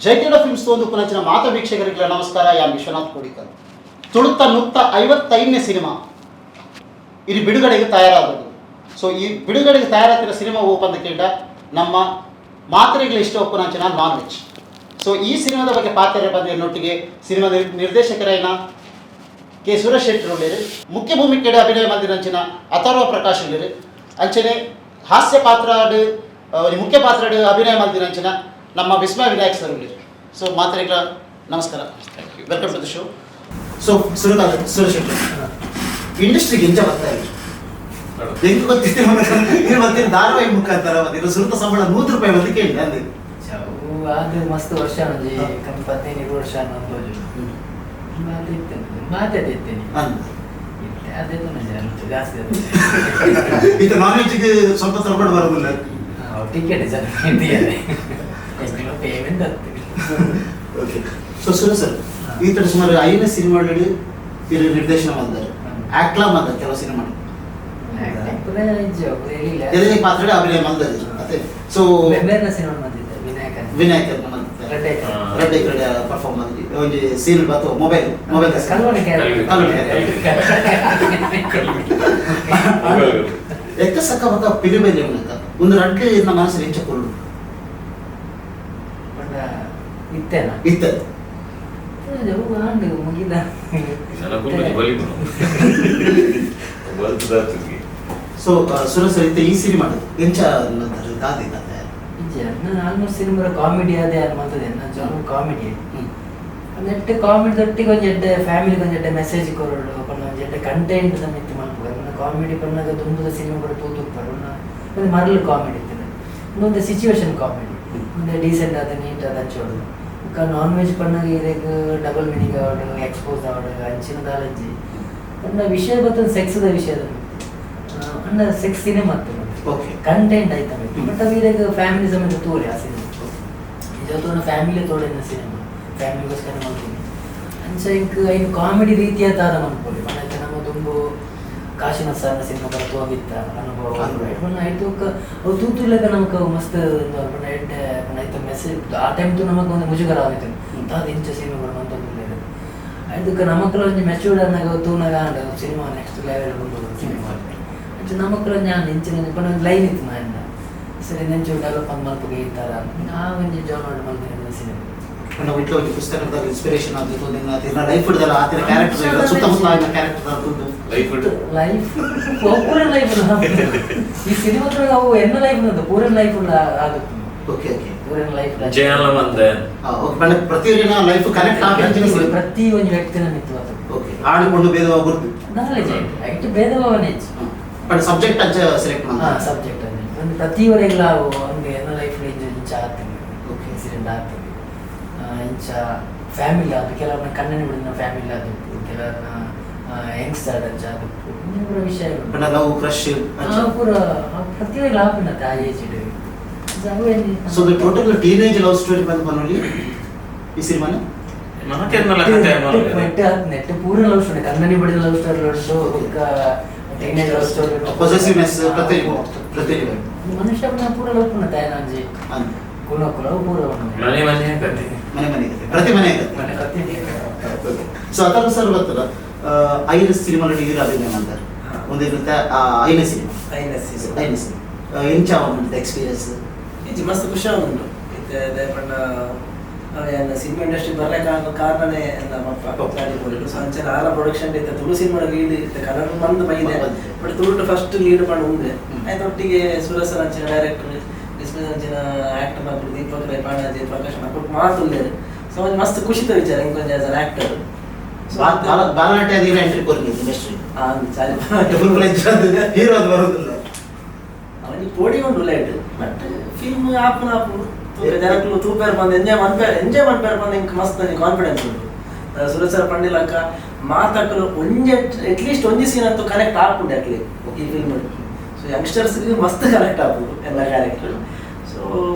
ಜೈತಿಡ films ಒಂದು ಪುನಚಿನ ಮಾತ ವೀಕ್ಷಕರಿಗೆ ನಮಸ್ಕಾರ. ಯಾನ್ ವಿಶ್ವನಾಥ್ ಕೋಡಿಕರ್. ತುಳುತ್ತ ನುತ್ತ 55ನೇ ಸಿನಿಮಾ ಇದು ಬಿಡುಗಡೆಗೆ ತಯಾರಾಗೋದು. ಸೊ ಈ ಬಿಡುಗಡೆಗೆ ತಯಾರಾಗ್ತಿರೋ ಸಿನಿಮಾ ಓಪನ್ ಕೇಳ ನಮ್ಮ ಮಾತ್ರೆಗಳ ಇಷ್ಟ ಒಪ್ಪುನಂಚಿನ ನಾನ್ ವೆಜ್. ಸೊ ಈ ಸಿನಿಮಾದ ಬಗ್ಗೆ ಪಾತ್ರ ಬಂದಿನೊಟ್ಟಿಗೆ ಸಿನಿಮಾದ ನಿರ್ದೇಶಕರೈನ ಕೆ ಸುರೇಶ್ ಶೆಟ್ಟರು ಉಳ್ಳೇರು, ಮುಖ್ಯ ಭೂಮಿಕೆಡೆ ಅಭಿನಯ ಮಂದಿರಂಚಿನ ಅಥರ್ವ ಪ್ರಕಾಶ್ ಉಳ್ಳೇರು, ಅಂಚನೆ ಹಾಸ್ಯ ಪಾತ್ರ ಮುಖ್ಯ ಪಾತ್ರ ಅಭಿನಯ ಮಂದಿರಂಚಿನ ನಮ್ಮ ವಿಸ್ಮಯ ವಿನಾಯಕ್ ಸರ್ ಉಳ್ಳೇರು. ಸೊ ಮಾತ್ರೆಗಳ ನಮಸ್ಕಾರ, welcome to the show. So Suresh ಶೆಟ್ಟರು ಇಂಡಸ್ಟ್ರಿಗೆ ಎಂಜ ಬರ್ತಾ ಇದ್ರು ಹೆಂಗೆ ಗೊತ್ತಿತ್ತು ಮತ್ತೆ ಧಾರಾವಾಹಿ ಮುಖಾಂತರ ಮತ್ತೆ ಸುರುತ ಸಂಬಳ 100 ರೂಪಾಯಿ ಬಂದು ಕೇಳಿ ಅಂದೆ ಅದು ಮಸ್ತ್ ವರ್ಷ 15 ವರ್ಷ ಮಾತಾಡ್ತೇನೆ ಜಾಸ್ತಿ ಈಗ ನಾನ್ ವೆಜ್ಗೆ ಸ್ವಲ್ಪ ಸಂಬಳ ಬರೋದಿಲ್ಲ, ಟಿಕೆಟ್ ಪೇಮೆಂಟ್ ಆಗ್ತದೆ. ಓಕೆ. ಸೊ ಸುರೇಶ್ ಸರ್ ಈ ತರ ಸುಮಾರು 5 ಸಿನಿಮಾಗಳು ನಿರ್ದೇಶನ ಮಾಡಿದ್ದಾರೆ, ಆಕ್ಲಾ ಮಾಡಿದ್ದಾರೆ ಕೆಲವು ಸಿನಿಮಾ ಪಾತ್ರ ಅಭಿನಯ ಮಾಡಿದ್ದಾರೆ. ಅದೇ ಸೊ ವಿನಾಯಕ ರೆಡ್ಡಿ ಕಡೆ ಪರ್ಫಾರ್ಮ್ ಮಾಡಿದ್ವಿ. ಒಂದು ಸೀನ್ ಬಂತು ಮೊಬೈಲ್ ಎಕ್ಕ ಸಕ್ಕ ಮತ್ತ ಪಿಲಿಮೇಲೆ ಒಂದು ರಡ್ಗೆ ನಮ್ಮ ಮನಸ್ಸಲ್ಲಿ ಹೆಚ್ಚಿಕೊಳ್ಳು ಇತ್ತ ಮುಗಿದ. ಸೊ ಸುರೇಶ್ ಸರ್ ಈ ಸಿನಿಮಾ ಎಂಚ ಆಲ್ಮೋಸ್ಟ್ ಸಿನಿಮಾ ಕಾಮಿಡಿ ಅದೇ ಅನ್ಮಂತದೆ ಜಾನ್ ಕಾಮಿಡಿ ನೆಟ್ಟು ಕಾಮಿಡಿ ದೊಟ್ಟಿಗೆ ಒಂಜೆಡ್ಡೆ ಫ್ಯಾಮಿಲಿ ಒಂಜೆಡ್ಡೆ ಮೆಸೇಜ್ ಕೊರಡು ಒಂಜೆಡ್ಡೆ ಕಂಟೆಂಟ್ ಸಮೇತ ಮಾಡ್ಬೋದು. ಕಾಮಿಡಿ ಪನ್ನಾಗ ದುಂಬುದ ಸಿನಿಮಾ ಕೂಡ ತೂತುಪ್ಪರು ಒಂದು ಮರಳು ಕಾಮಿಡಿ ಇರ್ತದೆ, ಇನ್ನೊಂದು ಸಿಚುವೇಶನ್ ಕಾಮಿಡಿ, ಒಂದು ಡೀಸೆಂಟ್ ಆದ ನೀಟ್ ಆದ ಹಚ್ಚೋಡು. ನಾನ್ ವೆಜ್ ಪನ್ನಾಗ ಇದಕ್ಕೆ ಡಬಲ್ ಮೀನಿಂಗ್ ಆವಡು, ಎಕ್ಸ್ಪೋಸ್ ಆವಡು, ಹಂಚಿನ ದಾಲಜ್ಜಿ ಅನ್ನ ವಿಷಯ ಗೊತ್ತದ ಸೆಕ್ಸ್ದ ವಿಷಯದಲ್ಲಿ ಅನ್ನ ಸೆಕ್ಸ್ ಸಿನಿಮಾ ಆಗ್ತದೆ, ಕಂಟೆಂಟ್ ಆಯ್ತಾ. ಬಟ್ ಅದು ಇದಕ್ಕೆ ಫ್ಯಾಮಿಲಿ ಸಮೇತ ತೋರಿ ಆ ಸಿನಿಮಾ ಇವತ್ತು ಫ್ಯಾಮಿಲಿ ತೋಡಿನ ಸಿನಿಮಾ ಫ್ಯಾಮಿಲಿಗೋಸ್ಕರ ಮಾಡ್ತೀನಿ ಅಂಚ ಈಗ ಕಾಮಿಡಿ ರೀತಿಯಾದ ಅನ್ಕೊಳ್ಳಿ ಮನೆ ನಮ್ಮ ತುಂಬು ಕಾಶಿನ ಸಾಲ ಸಿನಿಮಾ ಬರತ್ತು ಹೋಗಿತ್ತ ಅನುಭವ ಆಯ್ತು. ಅವು ತೂತುರ್ಲಕ ನಮ್ಗೆ ಮಸ್ತ್ ಆಯ್ತು ಮೆಸೇಜ್ ಆ ಟೈಮ್ ತು ನಮಗೆ ಒಂದು ಮುಜುಗರ ಆಗಿತ್ತು ಅದು ಇಂಚ ಸಿನಿಮಾ ಬರುವಂತ ಅದಕ್ಕೆ ನಮಕ್ಕಳು ಒಂದು ಮೆಚೂರ್ಡ್ ಅನ್ನಾಗ ತೂನಾಗ ಸಿನಿಮಾ ನೆಕ್ಸ್ಟ್ ಲೆವೆಲ್ ಬಂದು ಸಿನಿಮಾ ನಮಕ್ಕಳು ನಾನು ಇಂಚಿನ ಒಂದು ಲೈನ್ ಇತ್ತು ನಾನು ಸರಿ ನೆಂಚು ಡೆವಲಪ್ಮೆಂಟ್ ಮಾಡ್ಬೇಕು ಈ ಥರ ಆ ಒಂದು ಜಾಬ್ ಮಾಡಿ ಮಾಡ್ತೀನಿ ಸಿನಿಮಾ. ನಾವು ಇಟ್ಲ ಒಂದು ಪುಸ್ತಕದ ಇನ್ಸ್ಪಿರೇಷನ್ ಆಗಿತ್ತು ನಿನ್ನ ಲೈಫ್ ಇಡ್ದಲ್ಲ ಆ ಥರ ಕ್ಯಾರೆಕ್ಟರ್ ಸುತ್ತಮುತ್ತ ಕ್ಯಾರೆಕ್ಟರ್ ಲೈಫ್ ಪೂರ ಲೈಫ್ ಈ ಸಿನಿಮಾದಾಗ ಅವು ಎನ್ನ ಲೈಫ್ ಪೂರ ಲೈಫ್ ಆಗುತ್ತೆ. ಓಕೆ ಓಕೆ ಪೂರ ಲೈಫ್ ಪ್ರತಿಯೊಂದಿನ ಲೈಫ್ ಕನೆಕ್ಟ್ ಆಗಿ ಪ್ರತಿ ಒಂದು ವ್ಯಕ್ತಿನ ಮಿತ್ತು ಅದು. ಓಕೆ ಆಡಿಕೊಂಡು ಭೇದಭಾವ ಗುರುತು ನಾಲೆಜ್ ಆಯ್ತು ಭೇದಭಾವನೆ ಹೆಚ್ಚು ಬಟ್ ಸಬ್ಜೆಕ್ಟ್ ಅಂತ ಸೆಲೆಕ್ಟ್ ಮಾಡಿ ಸಬ್ಜೆಕ್ಟ್ ಅಂದರೆ ಒಂದು ಪ್ರತಿವರೆಲ್ಲ ಒಂದು ಎನ್ನ ಲೈಫ್ಲಿ ಇಂಚ ಆಗ್ತದೆ. ಓಕೆ ಇನ್ಸಿಡೆಂಟ್ ಆಗ್ತದೆ ಇಂಚ ಫ್ಯಾಮಿಲಿ ಅದು ಕೆಲವ್ರನ್ನ ಕಣ್ಣನ್ನು ಬಿಡಿದ ಫ್ಯಾಮಿಲಿ ಆದದ್ದು, ಕೆಲವ್ರನ್ನ ಯಂಗ್ಸ್ಟರ್ ಅಂಚ ಆದದ್ದು ಪೂರ ವಿಷಯಗಳು ಲವ್ ಕ್ರಶ್ ಪೂರ ಪ್ರತಿಯೊಂದು ಲಾಭನತ್ತೆ ಆ ಏಜ್ ಇಡು. So the total teenage love story ಬಂದು ಬನ್ನೋಲಿ ಈ ಸಿನಿಮಾನ ನೆಟ್ ಪೂರ ಲವ್ ಸ್ಟೋರಿ ಕಣ್ಣನಿ ಬಿಡಿದ ಲವ್ ಸ್ಟೋರಿ ಉಂಟು, ಟೀನೇಜ್ ಲವ್ ಸ್ಟೋರಿ ಪೊಸೆಸಿವ್ನೆಸ್ ಪ್ರತಿಯೊಂದು ಮನುಷ್ಯ ಪೂರ ಲವ್ ಪುನಃ ತಯಾರಾಂಜಿ ಗುಣಕುಲ ಪೂರ ಮನೆ ಪ್ರತಿ ಮನೆ ಸೊ ಅದರ ಸರ್ ಗೊತ್ತಲ್ಲ 5 ಸಿನಿಮಾಗಳು ಹೀರೋ ಅಭಿನಯ ಮಾಡ್ತಾರೆ. ಒಂದಿರುತ್ತೆ 5ನೇ ಸಿನಿಮಾ ಎಂಚ ಒಂದು ಎಕ್ಸ್ಪೀರಿಯನ್ಸ್ ಇದು ಮಸ್ತ್ ಖುಷಿ ಆಗುಂಟು. ಸಿನಿಮಾ ಇಂಡಸ್ಟ್ರಿ ಬರ್ಲಿಕ್ಕೆ ಕಾರಣನೇ ನಮ್ಮ ಸಂಚನ ಆಲ ಪ್ರೊಡಕ್ಷನ್ ಇತ್ತು ತುಳು ಸಿನಿಮಾ ಲೀಡ್ ಇತ್ತು ಕನ್ನಡ ಬಂದು ಬೈದೆ ಬಟ್ ತುಳು ಫಸ್ಟ್ ಲೀಡ್ ಮಾಡಿ ಉಂಡೆ ಆಯ್ತು. ಒಟ್ಟಿಗೆ ಸುರಸರ ಅಂಚಿನ ಡೈರೆಕ್ಟರ್ ವಿಸ್ಮಿತ್ ಅಂಚಿನ ಆಕ್ಟರ್ ಮಕ್ಕಳು ದೀಪಕ್ ರೈ ಪಾಂಡಾಜಿ ಪ್ರಕಾಶ್ ಮಕ್ಕಳು ಮಾತುಲ್ಲೇರು. ಸೊ ಒಂದು ಮಸ್ತ್ ಖುಷಿತ ವಿಚಾರ ಇಂಕೊಂಚ ಆಸ್ ಅನ್ ಆಕ್ಟರ್ ಬಾಲನಾಟ್ಯ ಎಂಟ್ರಿ ಕೊಡ್ತೀನಿ ಇಂಡಸ್ಟ್ರಿ ಹೀರೋ ಅದು ಬರೋದಿಲ್ಲ ಅವನಿಗೆ ಪೋಡಿ ಉಂಟು ಲೈಟ್ ಬಟ್ ಫಿಲ್ಮ್ ಆಪುನ ಆಪುನು ಜನಕ್ಕೂ ತೂಪೇರ್ ಬಂದು ಎಂಜಾಯ್ ಮಾಡ್ಪೇರ್ ಬಂದು ಇಂಕ ಮಸ್ತ್ ನನಗೆ ಕಾನ್ಫಿಡೆನ್ಸ್ ಉಂಟು. ಸುರೇಶ್ ಪಂಡಿಲಕ್ಕ ಮಾತಾಡಲು ಅಟ್ಲೀಸ್ಟ್ ಒಂದೇ ಸೀನ್ ಅಂತೂ ಕನೆಕ್ಟ್ ಆಗ್ಬಿಟ್ಟು ಅಟ್ಲಿ ಈ ಫಿಲ್ಮ್. ಸೊ ಯಂಗ್ಸ್ಟರ್ಸ್ಗೆ ಮಸ್ತ್ ಕನೆಕ್ಟ್ ಆಗ್ಬೋದು ಎಲ್ಲ ಕ್ಯಾರೆಕ್ಟರ್.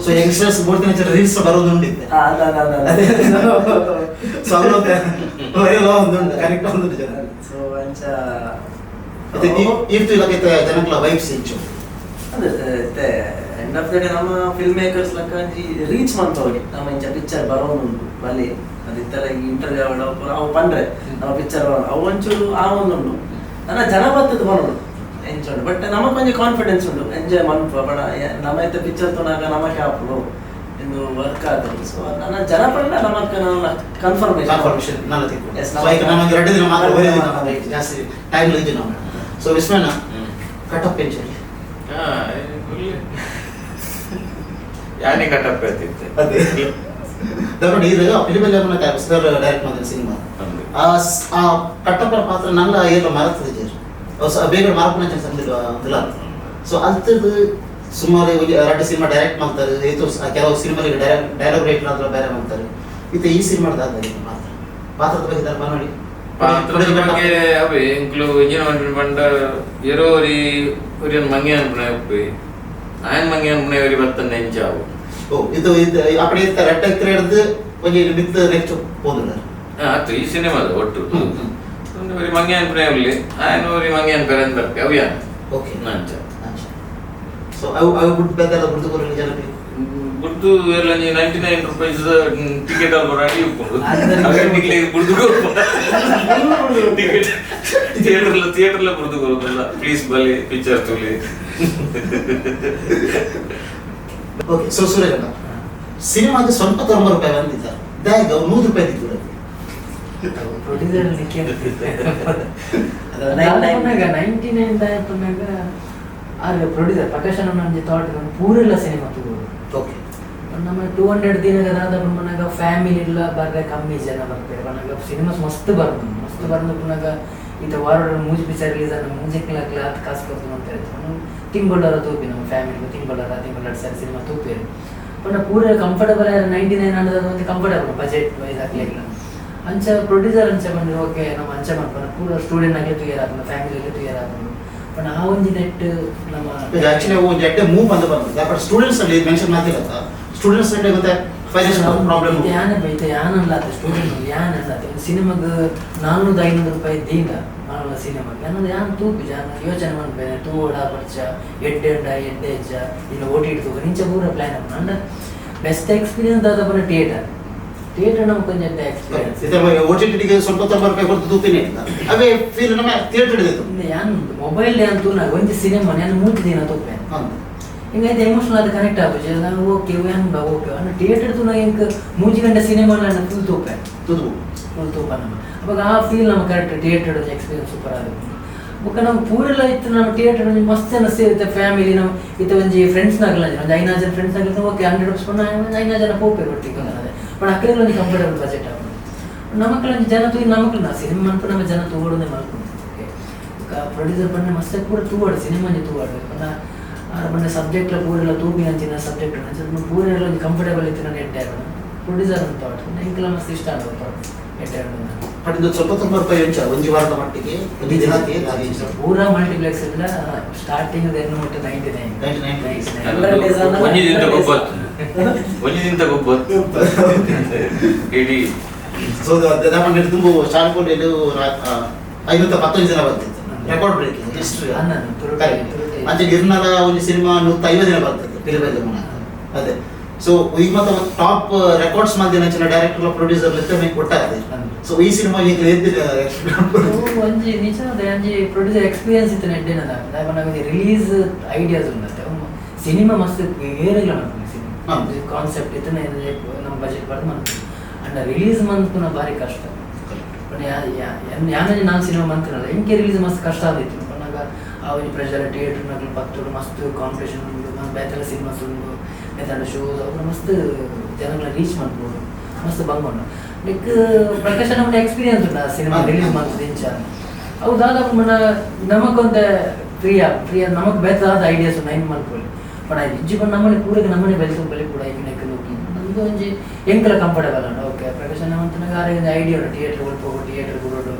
ಸೊ ಯಂಗ್ಸ್ಟರ್ಸ್ ಮೂರ್ತಿ ರೀಲ್ಸ್ ಬರೋದುಂಟು ಸೊ ಅಂಚ ಇರ್ತು ಇಲ್ಲಕ್ಕೆ ಜನಕ್ಕಳ ವೈಬ್ಸ್ ಹೆಚ್ಚು ಅಂದ್ರೆ ಎಂಡ್ ಆಫ್ ದ ಡೇ ನಮ್ಮ ಫಿಲ್ಮ್ ಮೇಕರ್ಸ್ ಲಕ್ಕ ರೀಚ್ ಮಾಡ್ತವ್ರಿಗೆ ನಮ್ಮ ಇಂಚ ಪಿಕ್ಚರ್ ಬರೋನುಂಟು ಬಲಿ ಅದಿತ್ತೆಲ್ಲ ಈ ಇಂಟರ್ವ್ಯೂ ಅವು ಬಂದ್ರೆ ನಮ್ಮ ಪಿಕ್ಚರ್ ಅವು ಒಂಚೂರು ಆ ಒಂದುಂಟು ನನ್ನ ಜನ ಬರ್ತದ ಬರೋದು ಎಂಜಾಯ್ ಬಟ್ ನಮಗೆ ಕೊಂಚ ಕಾನ್ಫಿಡೆನ್ಸ್ ಉಂಟು ಎಂಜಾಯ್ ಮನ್ಪ ಬಡ ನಮ್ಮ ಐತೆ ಪಿಕ್ಚರ್ ತೊನಾಗ ನಮಗೆ ಹಾಪುಡು ಎಂದು ವರ್ಕ್ ಆಗೋದು ಸೊ ನನ್ನ ಜನ ಪಂಡ ನಮಗೆ ನನ್ನ ಕನ್ಫರ್ಮೇಷನ್ ನಮಗೆ 2 ದಿನ ಮಾತ್ರ ಜಾಸ್ತಿ ಟೈಮ್ ಇದೆ ನಾವು ಸೊ ವಿಸ್ಮಯನ ಕಟಪ್ ಪೆನ್ಷನ್ ಯಾನೇ ಕಟಪ್ ಆಗ್ತಿತ್ತು ಅದೇ ನೋಡಿ ಇದು ಫಿಲಿಮಲ್ಲಿ ಸರ್ ಡೈರೆಕ್ಟ್ ಮಾಡಿದ ಸಿನಿಮಾ ಆ ಕಟ್ಟಪ್ಪರ ಪಾತ್ರ ನಂಗೆ ಏನು ಮರತದೆ ಬೇಗ ಮಾರ್ಪಣೆ ಸಂದಿಲ್ಲ ಸೊ ಅಂಥದ್ದು ಸುಮಾರು 2 ಸಿನಿಮಾ ಡೈರೆಕ್ಟ್ ಮಾಡ್ತಾರೆ ಕೆಲವು ಸಿನಿಮಾಗಳಿಗೆ ಡೈಲಾಗ್ ರೈಟ್ ಮಾತ್ರ ಬೇರೆ ಮಾಡ್ತಾರೆ ಇದು ಈ ಸಿನಿಮಾದ ಪಾತ್ರದ ಬಗ್ಗೆ ಧರ್ಮ ನೋಡಿ ಪಾತ್ರದ ಬಗ್ಗೆ ಅವೇ ಇಂಕ್ಲು ಇಂಜಿನ ಬಂಡ ಎರೋ ഒരു മങ്ങിയാൻ പോയി ആൻ മങ്ങിയാൻ ഒരു 15 ആവും ഓ ഇത് அப்படி ரெட்ட எக்கர் எடுத்து கொஞ்சம் வித்து நெக்ஸ்ட் போதுங்க ಅದು ಈ ಸಿನಿಮಾದ ಒಟ್ಟು ഒരു മങ്ങിയാൻ പ്രണയമില്ലേ ആൻ ഒരു മങ്ങിയാൻ പേരൻ ಬರ್ತೆ ಅವ್ಯಾ ಓಕೆ ನಂಚ ಸೊ ಅವು ಗುಡ್ ಬೇಕಲ್ಲ ಗುರ್ತು ಕೊರಲಿ ಜನಕ್ಕೆ ಗುರ್ತು ಎಲ್ಲ 99 ರೂಪಾಯಿ ಟಿಕೆಟ್ ಅಲ್ಲಿ ಬರಾಡಿ ಇಟ್ಕೊಂಡು ಅದಕ್ಕೆ ಗುರ್ತು ಟಿಕೆಟ್ ಥಿಯೇಟರ್ல ಗುರ್ತು ಕೊರೋದಲ್ಲ ಪ್ಲೀಸ್ ಬಲಿ ಪಿಕ್ಚರ್ ತುಲಿ ಓಕೆ ಸೊ ಸೂರ್ಯಗಣ್ಣ ಸಿನಿಮಾಗೆ ಸ್ವಲ್ಪ 90 ರೂಪಾಯಿ ಬಂದಿದ್ದಾರೆ ಬ್ಯಾಗ್ 100 ರೂಪಾಯಿ ಇತ್ತು ಪ್ರೊಡ್ಯೂಸರ್ ನಿಕ್ಕೆ ಅದು 99 ದಾಯಪನಾಗ ಆಗ ಪ್ರೊಡ್ಯೂಸರ್ ಪ್ರಕಾಶ್ ಅಣ್ಣನ ಥಾಟ್ ಪೂರೆಲ್ಲ ಸಿನಿಮಾ ತಗೋದು ಓಕೆ ನಮ್ಮ 200 ದಿನಗದಾದ ಮನಾಗ ಫ್ಯಾಮಿಲಿ ಇಲ್ಲ ಬರ್ರೆ ಕಮ್ಮಿ ಜನ ಬರ್ತಾರೆ ಮನಾಗ ಸಿನಿಮಾ ಮಸ್ತ್ ಬರ್ದು ಪುನಾಗ ಈತ ವಾರ ಮೂಜಿ ಪಿಕ್ಚರ್ ರಿಲೀಸ್ ಆದ ಮೂಜಿಕ್ಲ ಕ್ಲಾತ್ ಕಾಸು ಕೊಡ್ತು ಅಂತ ಹೇಳ್ತಾರೆ ತಿಂಗಳರ ತೂಪಿ ನಮ್ಮ ಫ್ಯಾಮಿಲಿ ತಿಂಗಳ ಸರಿ ಸಿನಿಮಾ ತೂಪೇರು ಪುನಃ ಪೂರ ಕಂಫರ್ಟಬಲ್ 99 ಅನ್ನೋದು ಒಂದು ಕಂಫರ್ಟಬಲ್ ಬಜೆಟ್ ವೈಸ್ ಆಗಲಿಲ್ಲ ಅಂಚ ಪ್ರೊಡ್ಯೂಸರ್ ಅಂಚ ಬಂದು ಓಕೆ ನಮ್ಮ ಅಂಚ ಮಾಡ್ಕೊಂಡು ಪೂರ ಸ್ಟೂಡೆಂಟ್ ಆಗಲಿ ತುಯರ್ ಆಗ್ಬೋದು ಫ್ಯಾಮಿಲಿ ಆಗಲಿ ತುಯರ್ ಆಗ್ಬೋದು पण ಆ ಒಂದು ನೆಟ್ ನಮ್ಮ ಆಕ್ಚುಲಿ ಒಂದು ಎಡ್ಡೆ ಮೂವ್ ಬಂದು ಬಟ್ ಸ್ಟೂಡೆಂಟ್ಸ್ ಅಲ್ಲಿ ಮೆನ್ಷನ್ ಮಾಡ್ತಿಲ್ಲ ಸ್ಟೂಡೆಂಟ್ಸ್ ಅಲ್ಲಿ ಮತ್ತೆ ಫೈನಾನ್ಷಿಯಲ್ ಪ್ರಾಬ್ಲಮ್ ಯಾನಲ್ಲ ಸ್ಟೂಡೆಂಟ್ ಯಾನಲ್ಲ ಸಿನಿಮಾಗ 400-500 ರೂಪಾಯಿ ದೀನ ಮಾಡಲ್ಲ ಸಿನಿಮಾಗೆ ಅನ್ನೋದು ಯಾನ್ ತೂಪಿ ಜಾನ ಯೋಚನೆ ಮಾಡ್ಬೇನೆ ತೂಡ ಬರ್ಚ ಎಡ್ಡೆ ಹೆಜ್ಜ ಇನ್ನು ಓಟಿ ಇಡ್ತು ನಿಂಚ ಪೂರ ಪ್ಲಾನ್ ಅಂಡ ಬೆಸ್ಟ್ ಎಕ್ಸ್ಪೀರಿಯನ್ಸ್ ದಾದ ಬರ ಥಿಯೇಟರ್ ನಮ್ಗೆ ಕೊಂಚ ಎಕ್ಸ್ಪೀರಿಯನ್ಸ್ ಓಟಿಟಿಗೆ ಸ್ವಲ್ಪ 90 ರೂಪಾಯಿ ಕೊಟ್ಟು ತೂಪಿನೇ ಅವೇ ಫೀಲ್ ನಮ್ಮ ಥಿಯೇಟರ್ ಇದೆ ಯಾನ್ ಮೊಬೈಲ್ ಅಂತೂ ನಾ ಒಂದು ಸಿನಿಮಾ ನಾನು 3 ದಿನ ತೂಪೆ ಹಿಂಗೈತೆ ಎಮೋಷನಲ್ ಅದು ಕನೆಕ್ಟ್ ಆಗುತ್ತೆ ನಾನು ಓಕೆ ಓಕೆ ಅಂದ್ರೆ ಥಿಯೇಟರ್ ತು ನಾ ಹಿಂಗೆ 3 ಗಂಟೆ ಸಿನಿಮಾ ನಾನು ಫುಲ್ ತೂಪೆ ಫುಲ್ ತೂಪ ನಮ್ಮ ಅವಾಗ ಆ ಫೀಲ್ ನಮ್ಮ ಕರೆಕ್ಟ್ ಥಿಯೇಟರ್ ಎಕ್ಸ್ಪೀರಿಯನ್ಸ್ ಸೂಪರ್ ಆಗುತ್ತೆ ಬೊಕ್ಕ ನಾವು ಪೂರೆಲ್ಲ ಇತ್ತು ನಮ್ಮ ಥಿಯೇಟರ್ ಮಸ್ತ್ ಜನ ಸೇರುತ್ತೆ ಫ್ಯಾಮಿಲಿ ನಾವು ಇತ್ತು ಒಂಜಿ ಫ್ರೆಂಡ್ಸ್ನಾಗಲ್ಲ ಒಂದು 5 ಜನ ಫ್ರೆಂಡ್ಸ್ ಆಗಿಲ್ಲ ಓಕೆ 100 ರೂಪಾಯಿ 5 ಜನ ಹೋಗ್ಬೇಕು ಬರ್ತೀವಿ ಅನ್ನೋದೇ ಬಟ್ ಅಕ್ಕಡೆ ಒಂದು ಕಂಫರ್ಟಬಲ್ ಬಜೆಟ್ ಆಗುತ್ತೆ ನಮಕ್ಕಲ್ಲಿ ಜನ ತೂಗಿ ನಮಕ್ಕಳು ನಾ ಸಿನಿಮಾ ಅಂತ ನಮ್ಮ ಜನ ತೂಗೋಡೋದೇ ಮಾಡ್ಕೊಂಡು ಪ್ರೊಡ್ಯೂಸರ್ ಬಣ್ಣ ಮಸ್ತ್ ಪೂರ ತೂವಾಡು ಸಿನಿಮಾನೇ ತೂವಾಡು ಬಣ್ಣ ಸಬ್ಜೆಕ್ಟ್ಲ ಪೂರೆಲ್ಲ ತೂಗಿ ಅಂಚಿನ ಸಬ್ಜೆಕ್ಟ್ ಪೂರೆಲ್ಲ ಒಂದು ಕಂಫರ್ಟಬಲ್ ಇತ್ತು ನಾನು ಎಡ್ಡೆ ಆಗೋಣ ಪ್ರೊಡ್ಯೂಸರ್ ಅಂತ ಥಾಟ್ ಇಂಕಲ ಮಸ್ತ್ ಇಷ್ಟ ಆಗೋ ಥಾಟ್ ಎಡ್ಡೆ ಆಗೋಣ ಬಟ್ ಇದು ಸ್ವಲ್ಪ 90 ರೂಪಾಯಿ ಅಂಚ ಒಂದು ವಾರದ ಮಟ್ಟಿಗೆ ಒಂದು ದಿನಕ್ಕೆ ಪೂರಾ ಮಲ್ಟಿಪ್ಲೆಕ್ಸ್ ಇಲ್ಲ ಸ್ಟಾರ್ಟಿಂಗ್ ಏನು ಮಟ್ಟ 99 ಒಂಜಿನಿಂದ ಗೊಬ್ಬತ್ತು ಇಡೀ ಸೊ ಅದನ್ನ ತುಂಬ ಶಾಲ್ಕೊಂಡು ಎಲ್ಲೂ 515 ಜನ ಬರ್ತಿತ್ತು ರೆಕಾರ್ಡ್ ಬ್ರೇಕಿಂಗ್ ಹಿಸ್ಟ್ರಿ ಅಂಚೆ ಗಿರ್ನಲ ಒಂದು ಸಿನಿಮಾ 150 ದಿನ ಬರ್ತದೆ ಫಿಲಿಮಲ್ಲಿ ಅದೇ ಸೊ ಈಗ ಮತ್ತೆ ಟಾಪ್ ರೆಕಾರ್ಡ್ಸ್ ಮಂದಿ ನಂಚಿನ ಡೈರೆಕ್ಟರ್ ಪ್ರೊಡ್ಯೂಸರ್ ಲೆಕ್ಕ ಕೊಟ್ಟಾಗಿದೆ ಸೊ ಈ ಸಿನಿಮಾ ಈಗ ಒಂಜಿ ನಿಜವಾದ ಒಂಜಿ ಪ್ರೊಡ್ಯೂಸರ್ ಎಕ್ಸ್ಪೀರಿಯನ್ಸ್ ಇತ್ತು ನೆಡ್ಡಿನದ ನನಗೆ ರಿಲೀಸ್ ಐಡಿಯಾಸ್ ಉಂಟು ಸಿನಿಮಾ ಮಸ್ತ್ ಏರಿಲ್ಲ ಮಾಡ್ತೀನಿ ಸಿನಿಮಾ ಕಾನ್ಸೆಪ್ಟ್ ಇತ್ತು ನಮ್ಮ ಬಜೆಟ್ ಬರ್ದು ಮಾಡ್ತೀನಿ ಅಂಡ್ ರಿಲೀಸ್ ಮಂತ್ ಭಾರಿ ಕಷ್ಟ ಯಾನೇ ನಾನು ಸಿನಿಮಾ ಮಂತ್ರಲ್ಲ ಇಂಕೆ ರಿಲೀಸ್ ಮಸ್ತ್ ಕಷ್ಟ ಆದಿತ್ತು ಪನ್ನಾಗ ಆ ಒಂದು ಪ್ರೆಷರ್ ಥಿಯೇಟರ್ನಾಗಲಿ ಪತ್ತು ಮಸ್ತ್ ಕಾಂಪಿಟೇಷನ್ ಉಂಟು ಬೇತೆಲ್ಲ ಸಿನಿಮಾಸ್ ಉಂಟು ಬೇತಾಡ ಶೋಸ್ ಅವ್ರು ಮಸ್ತ್ ಜನಗಳ ರೀಚ್ ಮಾಡ್ಬೋದು ಮಸ್ತ್ ಬಂಗೊಂಡು ಲೈಕ್ ಪ್ರಕಾಶ್ ನಮ್ಗೆ ಎಕ್ಸ್ಪೀರಿಯನ್ಸ್ ಉಂಟು ಆ ಸಿನಿಮಾ ರಿಲೀಸ್ ಮಾಡ್ತದೆ ಇಂಚ ಅವು ದಾದಾಪು ನಮಗೊಂದು ಫ್ರೀ ನಮಗೆ ಬೇಕಾದ ಐಡಿಯಾಸ್ ನೈನ್ ಮಾಡ್ಕೊಳ್ಳಿ ಬಟ್ ಅದು ಇಜ್ಜಿ ಬಂದು ನಮ್ಮನೆ ಪೂರಕ್ಕೆ ನಮ್ಮನೆ ಬೆಳೆದು ಬೆಲೆ ಕೂಡ ಈಗ ನೆಕ್ಕ ಹೋಗಿ ನಮ್ದು ಒಂಜಿ ಎಂಕಲ ಕಂಫರ್ಟಬಲ್ ಅಲ್ಲ ಓಕೆ ಪ್ರಕಾಶ್ ನಮ್ಮಂತನಾಗ ಆರೆ ಒಂದು ಐಡಿಯಾ ಉಂಟು ಥಿಯೇಟರ್ ಹೋಗ್ಬೋದು ಥಿಯೇಟರ್ ಕೊಡೋದು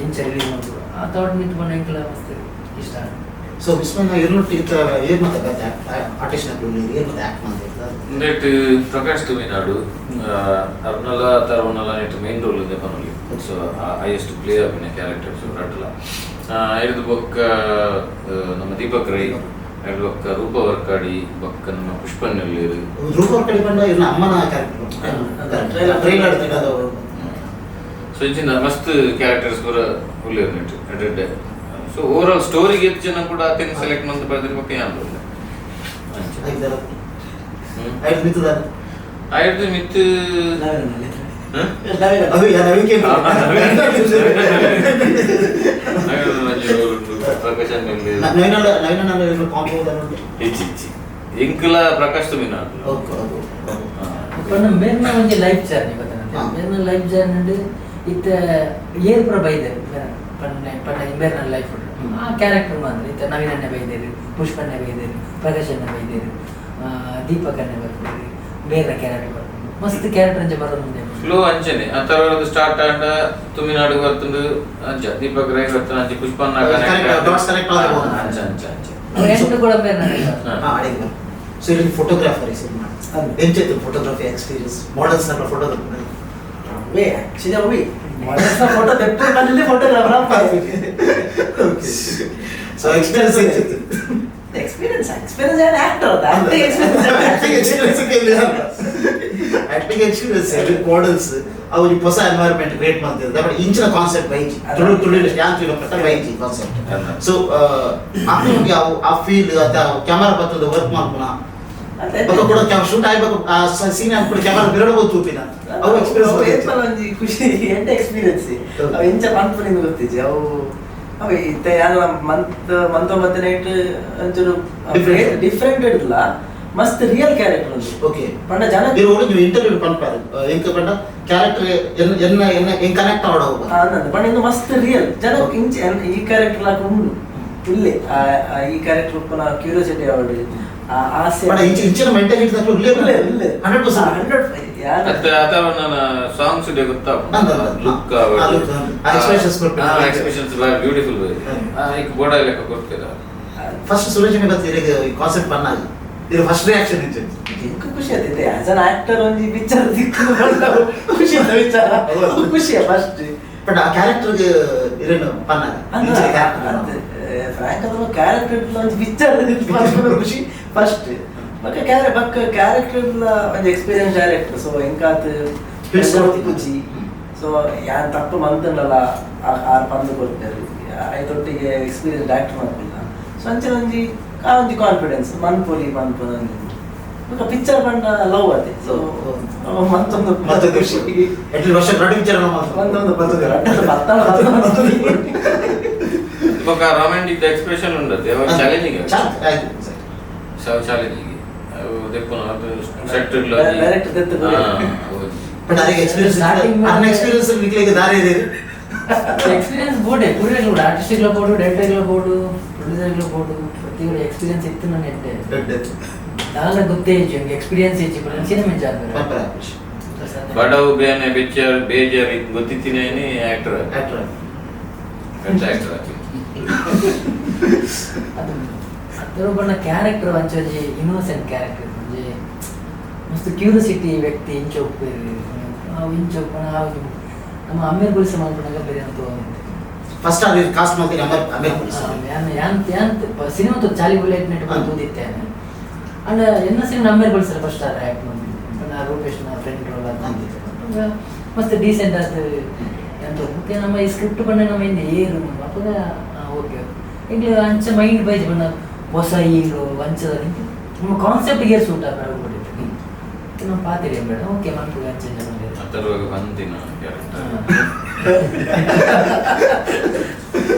ಎಂಚ ರಿಲೀಸ್ ಮಾಡ್ಬೋದು ಆ ಥಾಟ್ ನಿಂತು ಬಂದು ಎಂಕಲ ಮಸ್ತ್ ಇಷ್ಟ ಸೊ ವಿಸ್ಮಯನ ಇರ್ನುಟ್ಟಿ ಏನು ಮತ್ತೆ ಆರ್ಟಿಸ್ಟ್ ಏನು ಮತ್ತೆ ಆ್ಯಕ್ಟ್ ಮಾಡ್ತಿರ್ತಾರೆ ನೆಟ್ ಪ್ರಕಾಶ್ ತುಮಿನಾಡು ಅರ್ನಲ ತರವನಲ ನೆಟ್ ಮೇನ್ ರೋಲ್ ಇದೆ ಪನೊಲಿ ಸೊ ಹೈಯೆಸ್ಟ್ ಪ್ಲೇ ಆಪಿನ ಕ್ಯಾರೆಕ್ಟರ್ಸ್ ರಡ್ಲ ಐದು ಬೊಕ್ಕ ನಮ್ಮ ದೀಪಕ್ ರೈ ಎರಡು ಒಕ್ಕ ರೂಪ ವರ್ಕಾಡಿ ಬೊಕ್ಕ ನಮ್ಮ ಪುಷ್ಪನಲ್ಲಿರು ರೂಪ ವರ್ಕಾಡಿ ಬಂದ ಇವ್ನ ಅಮ್ಮನ ಕ್ಯಾರೆಕ್ಟರ್ ಟ್ರೈಲರ್ ಸೊ ಇಂಚಿನ ಮಸ್ತ್ ಕ್ಯಾರೆಕ್ಟರ್ಸ್ ಕೂಡ ಉಳ್ಳೇರು ನೆಟ್ಟು ಸೊ ಓವರ್ ಆಲ್ ಸ್ಟೋರಿಗೆ ಎಷ್ಟು ಜನ ಕೂಡ ಅತ್ತೇನು ಸೆಲೆಕ್ಟ್ ಮಂತ್ ಬರ್ದಿರ ಬಗ್ಗೆ ಏನು ಆಯ್ತು ಮಿತ್ ಇಂಕಲ ಪ್ರಕಾಶ್ ತುಮಿನ ಮೇರ್ನ ಒಂಜಿ ಲೈಫ್ ಜರ್ನಿ ಮೇರ್ನ ಲೈಫ್ ಜರ್ನಿ ಇತ್ತ ಏರ್ ಪುರ ಬೈದೇರು ಪಂಡ ಮೇರ್ನ ಲೈಫ್ ಆ ಕ್ಯಾರೆಕ್ಟರ್ ಮಾತ್ರ ಇತ್ತ ನವೀನನ್ನೇ ಬೈದೇರು ಪುಷ್ಪನ್ನೇ ಬೈದೇರು ಪ್ರಕಾಶನ್ನೇ ಬೈದೇರು ದೀಪಕನ್ನೇ ಬರ್ತಾರೆ ಬೇರೆ ಕ್ಯಾರೆಕ್ಟರ್ ಮಸ್ತ್ ಕ್ಯಾರೆಕ್ಟರ್ ಅಂಚೆ ಬರೋದು ಮುಂದೆ ಫ್ಲೋ ಅಂಚನೆ ಆ ತರ ಸ್ಟಾರ್ಟ್ ಆಂಡ ತುಮಿನಾಡು ಬರ್ತಂದು ಅಂಚ ದೀಪಕ್ ರೈ ಬರ್ತಾನ ಅಂಚೆ ಪುಷ್ಪನ್ನ ಅಂಚ ಅಂಚ ಅಂಚ ಎಂಟು ಕೂಡ ಬೇರೆ ಸೊ ಇಲ್ಲಿ ಫೋಟೋಗ್ರಾಫರ್ ಎಂಚೆತ್ತು ಫೋಟೋಗ್ರಫಿ ಎಕ್ಸ್ಪೀರಿಯನ್ಸ್ ಮಾಡೆಲ್ಸ್ ಅನ್ನ ಫೋಟೋಗ್ರಫಿ ವೇ ಚಿದ ವಿ ಮಾಡೆಲ್ಸ್ ಫೋಟೋ ತೆಪ್ಪು ಬಂದಿಲ್ಲ ಫೋಟೋಗ್ರಾಫರ್ ಸೊ ಎಕ್ಸ್ಪೀರಿಯನ್ಸ್ ಎಂಚೆತ್ತು ಎಕ್ಸ್ಪೀರಿಯನ್ಸ್ ಆನ್ ಆಕ್ಟರ್ ಆಕ್ಟಿಂಗ್ ಎಕ್ಸ್ಪೀರಿಯನ್ಸ್ ಮಾಡೆಲ್ಸ್ ಅವ್ರಿಗೆ ಹೊಸ ಎನ್ವೈರನ್ಮೆಂಟ್ ಕ್ರಿಯೇಟ್ ಮಾಡ್ತಿದ್ದಾರೆ ಬಟ್ ಇಂಚಿನ ಕಾನ್ಸೆಪ್ಟ್ ಬೈಜಿ ತುಳು ಯಾಂತ್ರಿಕ ಪ್ರಕಾರ ಬೈಜಿ ಕಾನ್ಸೆಪ್ಟ್ ಸೊ ಆಮೇಲೆ ಆ ಫೀಲ್ ಅಥವಾ ಕ್ಯಾಮರಾ ಬರ್ತದೆ ವರ್ಕ್ ಮಾಡ್ಕೊಣ ಬಕ್ಕ ಕೂಡ ಶೂಟ್ ಆಗ್ಬೇಕು ಆ ಸೀನ್ ಕೂಡ ಕ್ಯಾಮರಾ ಬಿರಡಬಹುದು ತೂಪಿನ ಅವು ಎಕ್ಸ್ಪೀರಿಯನ್ಸ್ ಖುಷಿ ಎಂತ ಎಕ್ಸ್ಪೀರಿಯನ್ಸ್ ಅವು ಎಂಚ ಪಂಪನಿಂದ ಗೊತ್ತಿಜ್ಜಿ ಅವು ಅವೆ ಇತ್ತ ಯಾನ ಮಂತ್ ನೈಟ್ ಒಂಚೂರು ಡಿಫ್ರೆಂಟ್ ಇರಲ್ಲ ಮಸ್ತ್ ರಿಯಲ್ ಕ್ಯಾರೆಕ್ಟರ್ ಉಂಟು ಓಕೆ ಪಂಡ ಜನ ನೀವು ಇಂಟರ್ವ್ಯೂ ಪಂಪಾರು ಎಂಕ ಪಂಡ ಕ್ಯಾರೆಕ್ಟರ್ ಎನ್ನ ಕನೆಕ್ಟ್ ಆವಡವು ಪಂಡ ಇನ್ನು ಮಸ್ತ್ ರಿಯಲ್ ಜನ ಇಂಚ ಈ ಕ್ಯಾರೆಕ್ಟರ್ ಲಾಕ ಉಂಡು ಇಲ್ಲೇ ಈ ಕ್ಯಾರೆಕ್ಟರ್ ಉಪ್ಪನ ಕ್ಯೂರಿಯಾಸಿಟಿ ಆವಡು ಆಸೆ ಪಂಡ ಇಂಚಿನ ಮೆಂಟಾಲಿಟಿ ತಕ್ಕ ಉಲ್ಲೇ ಉಲ್ಲೇ 100% ಅಥವಾ ನನ್ನ ಸಾಂಗ್ಸ್ ಇದೆ ಗೊತ್ತಾ ಲುಕ್ ಎಕ್ಸ್ಪ್ರೆಷನ್ಸ್ ಬ್ಯೂಟಿಫುಲ್ ಈಗ ಬೋರ್ಡ ಲೆಕ್ಕ ಕೊಡ್ತೀರಾ ಫಸ್ಟ್ ಸುರೇಶ್ ಇವತ್ತು ಕಾನ್ಸೆಪ್ಟ್ ಪನ್ನಾಗ ಇದು ಫಸ್ಟ್ ರಿಯಾಕ್ಷನ್ ಇತ್ತು ಇಂಕ ಖುಷಿ ಆಯ್ತೈತೆ ಆಸ್ ಅನ್ ಆಕ್ಟರ್ ಒಂದು ಪಿಕ್ಚರ್ ದಿಕ್ಕು ಖುಷಿ ಆದ ವಿಚಾರ ಖುಷಿ ಫಸ್ಟ್ ಬಟ್ ಆ ಕ್ಯಾರೆಕ್ಟರ್ಗೆ ಇರೇನು ಪನ್ನಾಗ ಫ್ರಾಂಕ್ ಅದ್ರ ಕ್ಯಾರೆಕ್ಟರ್ ಒಂದು ಪಿಕ್ಚರ್ ಖುಷಿ ಫಸ್ಟ್ ಬಕ್ಕ ಕ್ಯಾರೆಕ್ಟರ್ ಒಂದು ಎಕ್ಸ್ಪೀರಿಯನ್ಸ್ ಡೈರೆಕ್ಟರ್ ಸೊ ಇಂಕಾತ್ ಖುಷಿ ಸೊ ಯಾನ್ ತಪ್ಪು ಮಂತನಲ್ಲ ಆರು ಪಂದು ಕೊಡ್ತಾರೆ ಐದೊಟ್ಟಿಗೆ ಎಕ್ಸ್ಪೀರಿಯನ್ಸ್ ಡೈರೆಕ್ಟರ್ ಮಾಡ್ತಿಲ್ಲ ಸೊ ಅಂಚೆ ಒಂಜಿ ಕಾನ್ಫಿಡೆನ್ಸ್ ಮನ್ಪೊಲಿ ಬಕ್ಕ ಪಿಕ್ಚರ್ ಬಂಡ ಲವ್ ಅದೇ ಸೊ ಮತ್ತೊಂದು ಖುಷಿ ವರ್ಷ ಎರಡು ಪಿಕ್ಚರ್ ಒಂದೊಂದು ಬಕ್ಕ ರೊಮ್ಯಾಂಟಿಕ್ ಎಕ್ಸ್ಪ್ರೆಷನ್ ಉಂಡದೆ ಚಾಲೆಂಜಿಂಗ್ ಚಾಲೆಂಜಿಂಗ್ ಬಟ್ ಅದಕ್ಕೆ ಎಕ್ಸ್ಪೀರಿಯನ್ಸ್ ಎಕ್ಸ್ಪೀರಿಯನ್ಸ್ ನಿಕ್ಲಿಗೆ ದಾರಿ ಇದೆ ಎಕ್ಸ್ಪೀರಿಯನ್ಸ್ ಬೋರ್ಡ್ ಪೂರ ಆರ್ಟಿಸ್ಟ್ಗಳ ಬೋರ್ಡು ಡೈರೆಕ್ಟರ್ಗಳ ಬೋರ್ಡು ಪ್ರೊಡ್ಯೂಸರ್ಗಳ ಬೋರ್ಡು ಪ್ರತಿಯೊಂದು ಎಕ್ಸ್ಪೀರಿಯನ್ಸ್ ಇತ್ತು ನನ್ನ ಎಡ್ಡೆ ನಾಲ ಗೊತ್ತೇ ಇಜ್ಜಿ ಎಕ್ಸ್ಪೀರಿಯನ್ಸ್ ಇಜ್ಜಿ ಸಿನಿಮಾ ಜಾಗ ಬಡವು ಬೇನೆ ಪಿಕ್ಚರ್ ಬೇಜಾರ್ ಗೊತ್ತಿತ್ತೀನಿ ಆಕ್ಟರ್ ಆಕ್ಟರ್ ಅದು ಅದರ ಬಣ್ಣ ಕ್ಯಾರೆಕ್ಟರ್ ಒಂಚೂರು ಇನ್ನೋಸೆಂಟ್ ಕ್ಯಾರೆಕ್ಟರ್ म्हणजे ಮಸ್ತ್ ಕ್ಯೂರಿಯಾಸಿಟಿ ವ್ಯಕ್ತಿ ಇಂಚ ಒಪ್ಪೇರಿ ನಾವು ಇಂಚ ಒಪ್ಪನ ನಮ್ಮ ಅಮೀರ್ ಗುಲ್ಸ ಮಾಡ್ಕೊಂಡಾಗ ಬೇರೆ ಅಂತ ಫಸ್ಟ್ ಅದು ಕಾಸ್ಟ್ ಮಾಡ್ತೀನಿ ಅಮೀರ್ ಗುಲ್ಸ ಯಾನ್ ಸಿನಿಮಾ तो चाली बुलेट नेट ಬಂದು ಓದಿತ್ತೇನೆ ಅಂಡ್ ಎನ್ನ ಸಿನಿಮಾ ಅಮೀರ್ ಗುಲ್ಸ ಫಸ್ಟ್ ಆದ ಆಕ್ಟ್ ಮಾಡಿ ನನ್ನ ರೂಪೇಶ್ ನ ಫ್ರೆಂಡ್ ರೋಲ್ ಅಂತ ಮಸ್ತ್ ಡೀಸೆಂಟ್ ಆದ ಅಂತ ಮತ್ತೆ ನಮ್ಮ ಈ ಸ್ಕ್ರಿಪ್ಟ್ ಬಂದ ನಮ್ಮ ಹಿಂದೆ ಏರು ಅಪ್ಪಗ ಓಕೆ ಈಗ ಅಂಚ ಮೈಂಡ್ ಬೈಜ್ ಬಂದ ಹೊಸ ಹೀರೋ ವಂಚದ ನಮ್ಮ ಕಾನ್ಸೆಪ್ಟ್ ಗೆ ಸೂಟ್ ಆಗ್ಬಿಟ್ಟಿದೆ ನಾವು ಪಾತಿರಿ ಬೇಡ ಓಕೆ ಮಾಡ್ಕೊಳ್ಳಿ ಅಂಚೆ ಜನ ಅದರೊಳಗೆ ಬಂದಿನ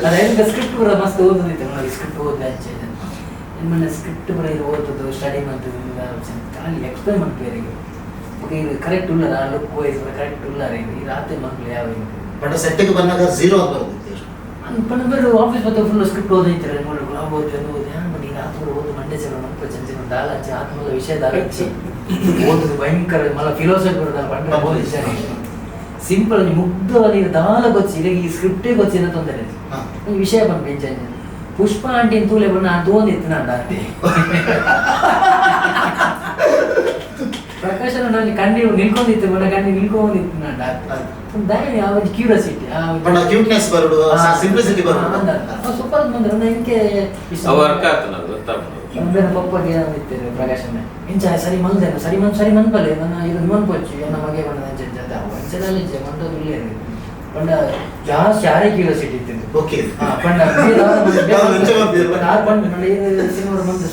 ಅದೇ ಸ್ಕ್ರಿಪ್ಟ್ ಕೂಡ ಮಸ್ತ್ ಓದೋದಿತ್ತು ನಾವು ಸ್ಕ್ರಿಪ್ಟ್ ಓದಿದೆ ಅಂಚೆ ನಿಮ್ಮನ್ನ ಸ್ಕ್ರಿಪ್ಟ್ ಬರ ಓದೋದು ಸ್ಟಡಿ ಮಾಡ್ತಿದ್ದು ಖಾಲಿ ಎಕ್ಸ್ಪ್ಲೇನ್ ಮಾಡ್ತೀವಿ ಓಕೆ ಇದು ಕರೆಕ್ಟ್ ಉಳ್ಳದ ಲುಕ್ ವೈಸ್ ಕರೆಕ್ಟ್ ಉಳ್ಳಾರ ಇದು ರಾತ್ರಿ ಮಕ್ಕಳು ಯಾವ ಬಟ್ ಸೆಟ್ಟಿಗೆ ಬಂದಾಗ ಝೀರೋ ಅಂತ ಬರುತ್ತೆ ಪಂಡ್ಬರು ಆಫೀಸ್ ಮತ್ತೆ ಫುಲ್ ಸ್ಕ್ರಿಪ್ಟ್ ಓದೈತಾರೆ ಓದಿ ಬಟ್ ಈಗ ಆತ್ಮ ಓದು ಮಂಡ್ಯ ಚಲ ಮನಪ ಚಂಚನ ದಾಲಚ್ಚಿ ಆತ್ಮದ ವಿಷಯ ದಾಲಚ್ಚಿ ಓದುದು ಭಯಂಕರ ಮಲ್ಲ ಫಿಲಾಸಫಿ ಬರೋದಲ್ಲ ಪಂಡ ಓದಿದ್ದಾರೆ ಸಿಂಪಲ್ ಮುಗ್ಧವಾಗಿ ದಾಲ ಗೊಚ್ಚಿ ಈಗ ಈ ಸ್ಕ್ರಿಪ್ಟೇ ಗೊತ್ತಿನ ತೊಂದರೆ ಈ ವಿಷಯ ಬಂದು ಬೆಂಚ ಪುಷ್ಪ ಆಂಟಿ ತೂಲೆ ಬಣ್ಣ ಅದು ಒಂದಿತ್ತು ನಾನು ಆಂಟಿ ಪ್ರಕಾಶ ನಾನು ಕಣ್ಣಿ ನಿಲ್ಕೊಂಡಿತ್ತು ಬಣ್ಣ ಕಣ್ಣಿ ನಿಲ್ಕೊಂಡಿತ್ತು ನಾನು ದಯನಿ ಆ ಒಂದು ಕ್ಯೂರಿಯಾಸಿಟಿ ಬಣ್ಣ ಕ್ಯೂಟ್ನೆಸ್ ಬರೋದು ಸಿಂಪ್ಲಿಸಿಟಿ ಬರೋದು ಸೂಪರ್ ಬಂದ್ರೆ ನನಗೆ ಅವ ಅರ್ಥ ಆಗ್ತದೆ ಗೊತ್ತಾಗ್ತದೆ ಒಂದೇ ಪಪ್ಪಗೆ ಏನಿರ್ತೇವೆ ಪ್ರಕಾಶನ ಇಂಚ ಸರಿ ಮಂದೇನು ಸರಿ ಮನ್ಪಲೆ ನನ್ನ ಇದನ್ನು ಮನ್ಪೊಚ್ಚು ನನ್ನ ಮಗೆ ಬಂದ ಜೊತೆ ಒಂಚನಲ್ಲಿ ಮಂಡೋದಿಲ್ಲ ಪಂಡ ಜಾಸ್ತಿ ಯಾರೇ ಕ್ಯೂರಿಯಾಸಿಟಿ ಇತ್ತು ಓಕೆ ಪಂಡ ಸಿನಿಮಾ ಬಂದು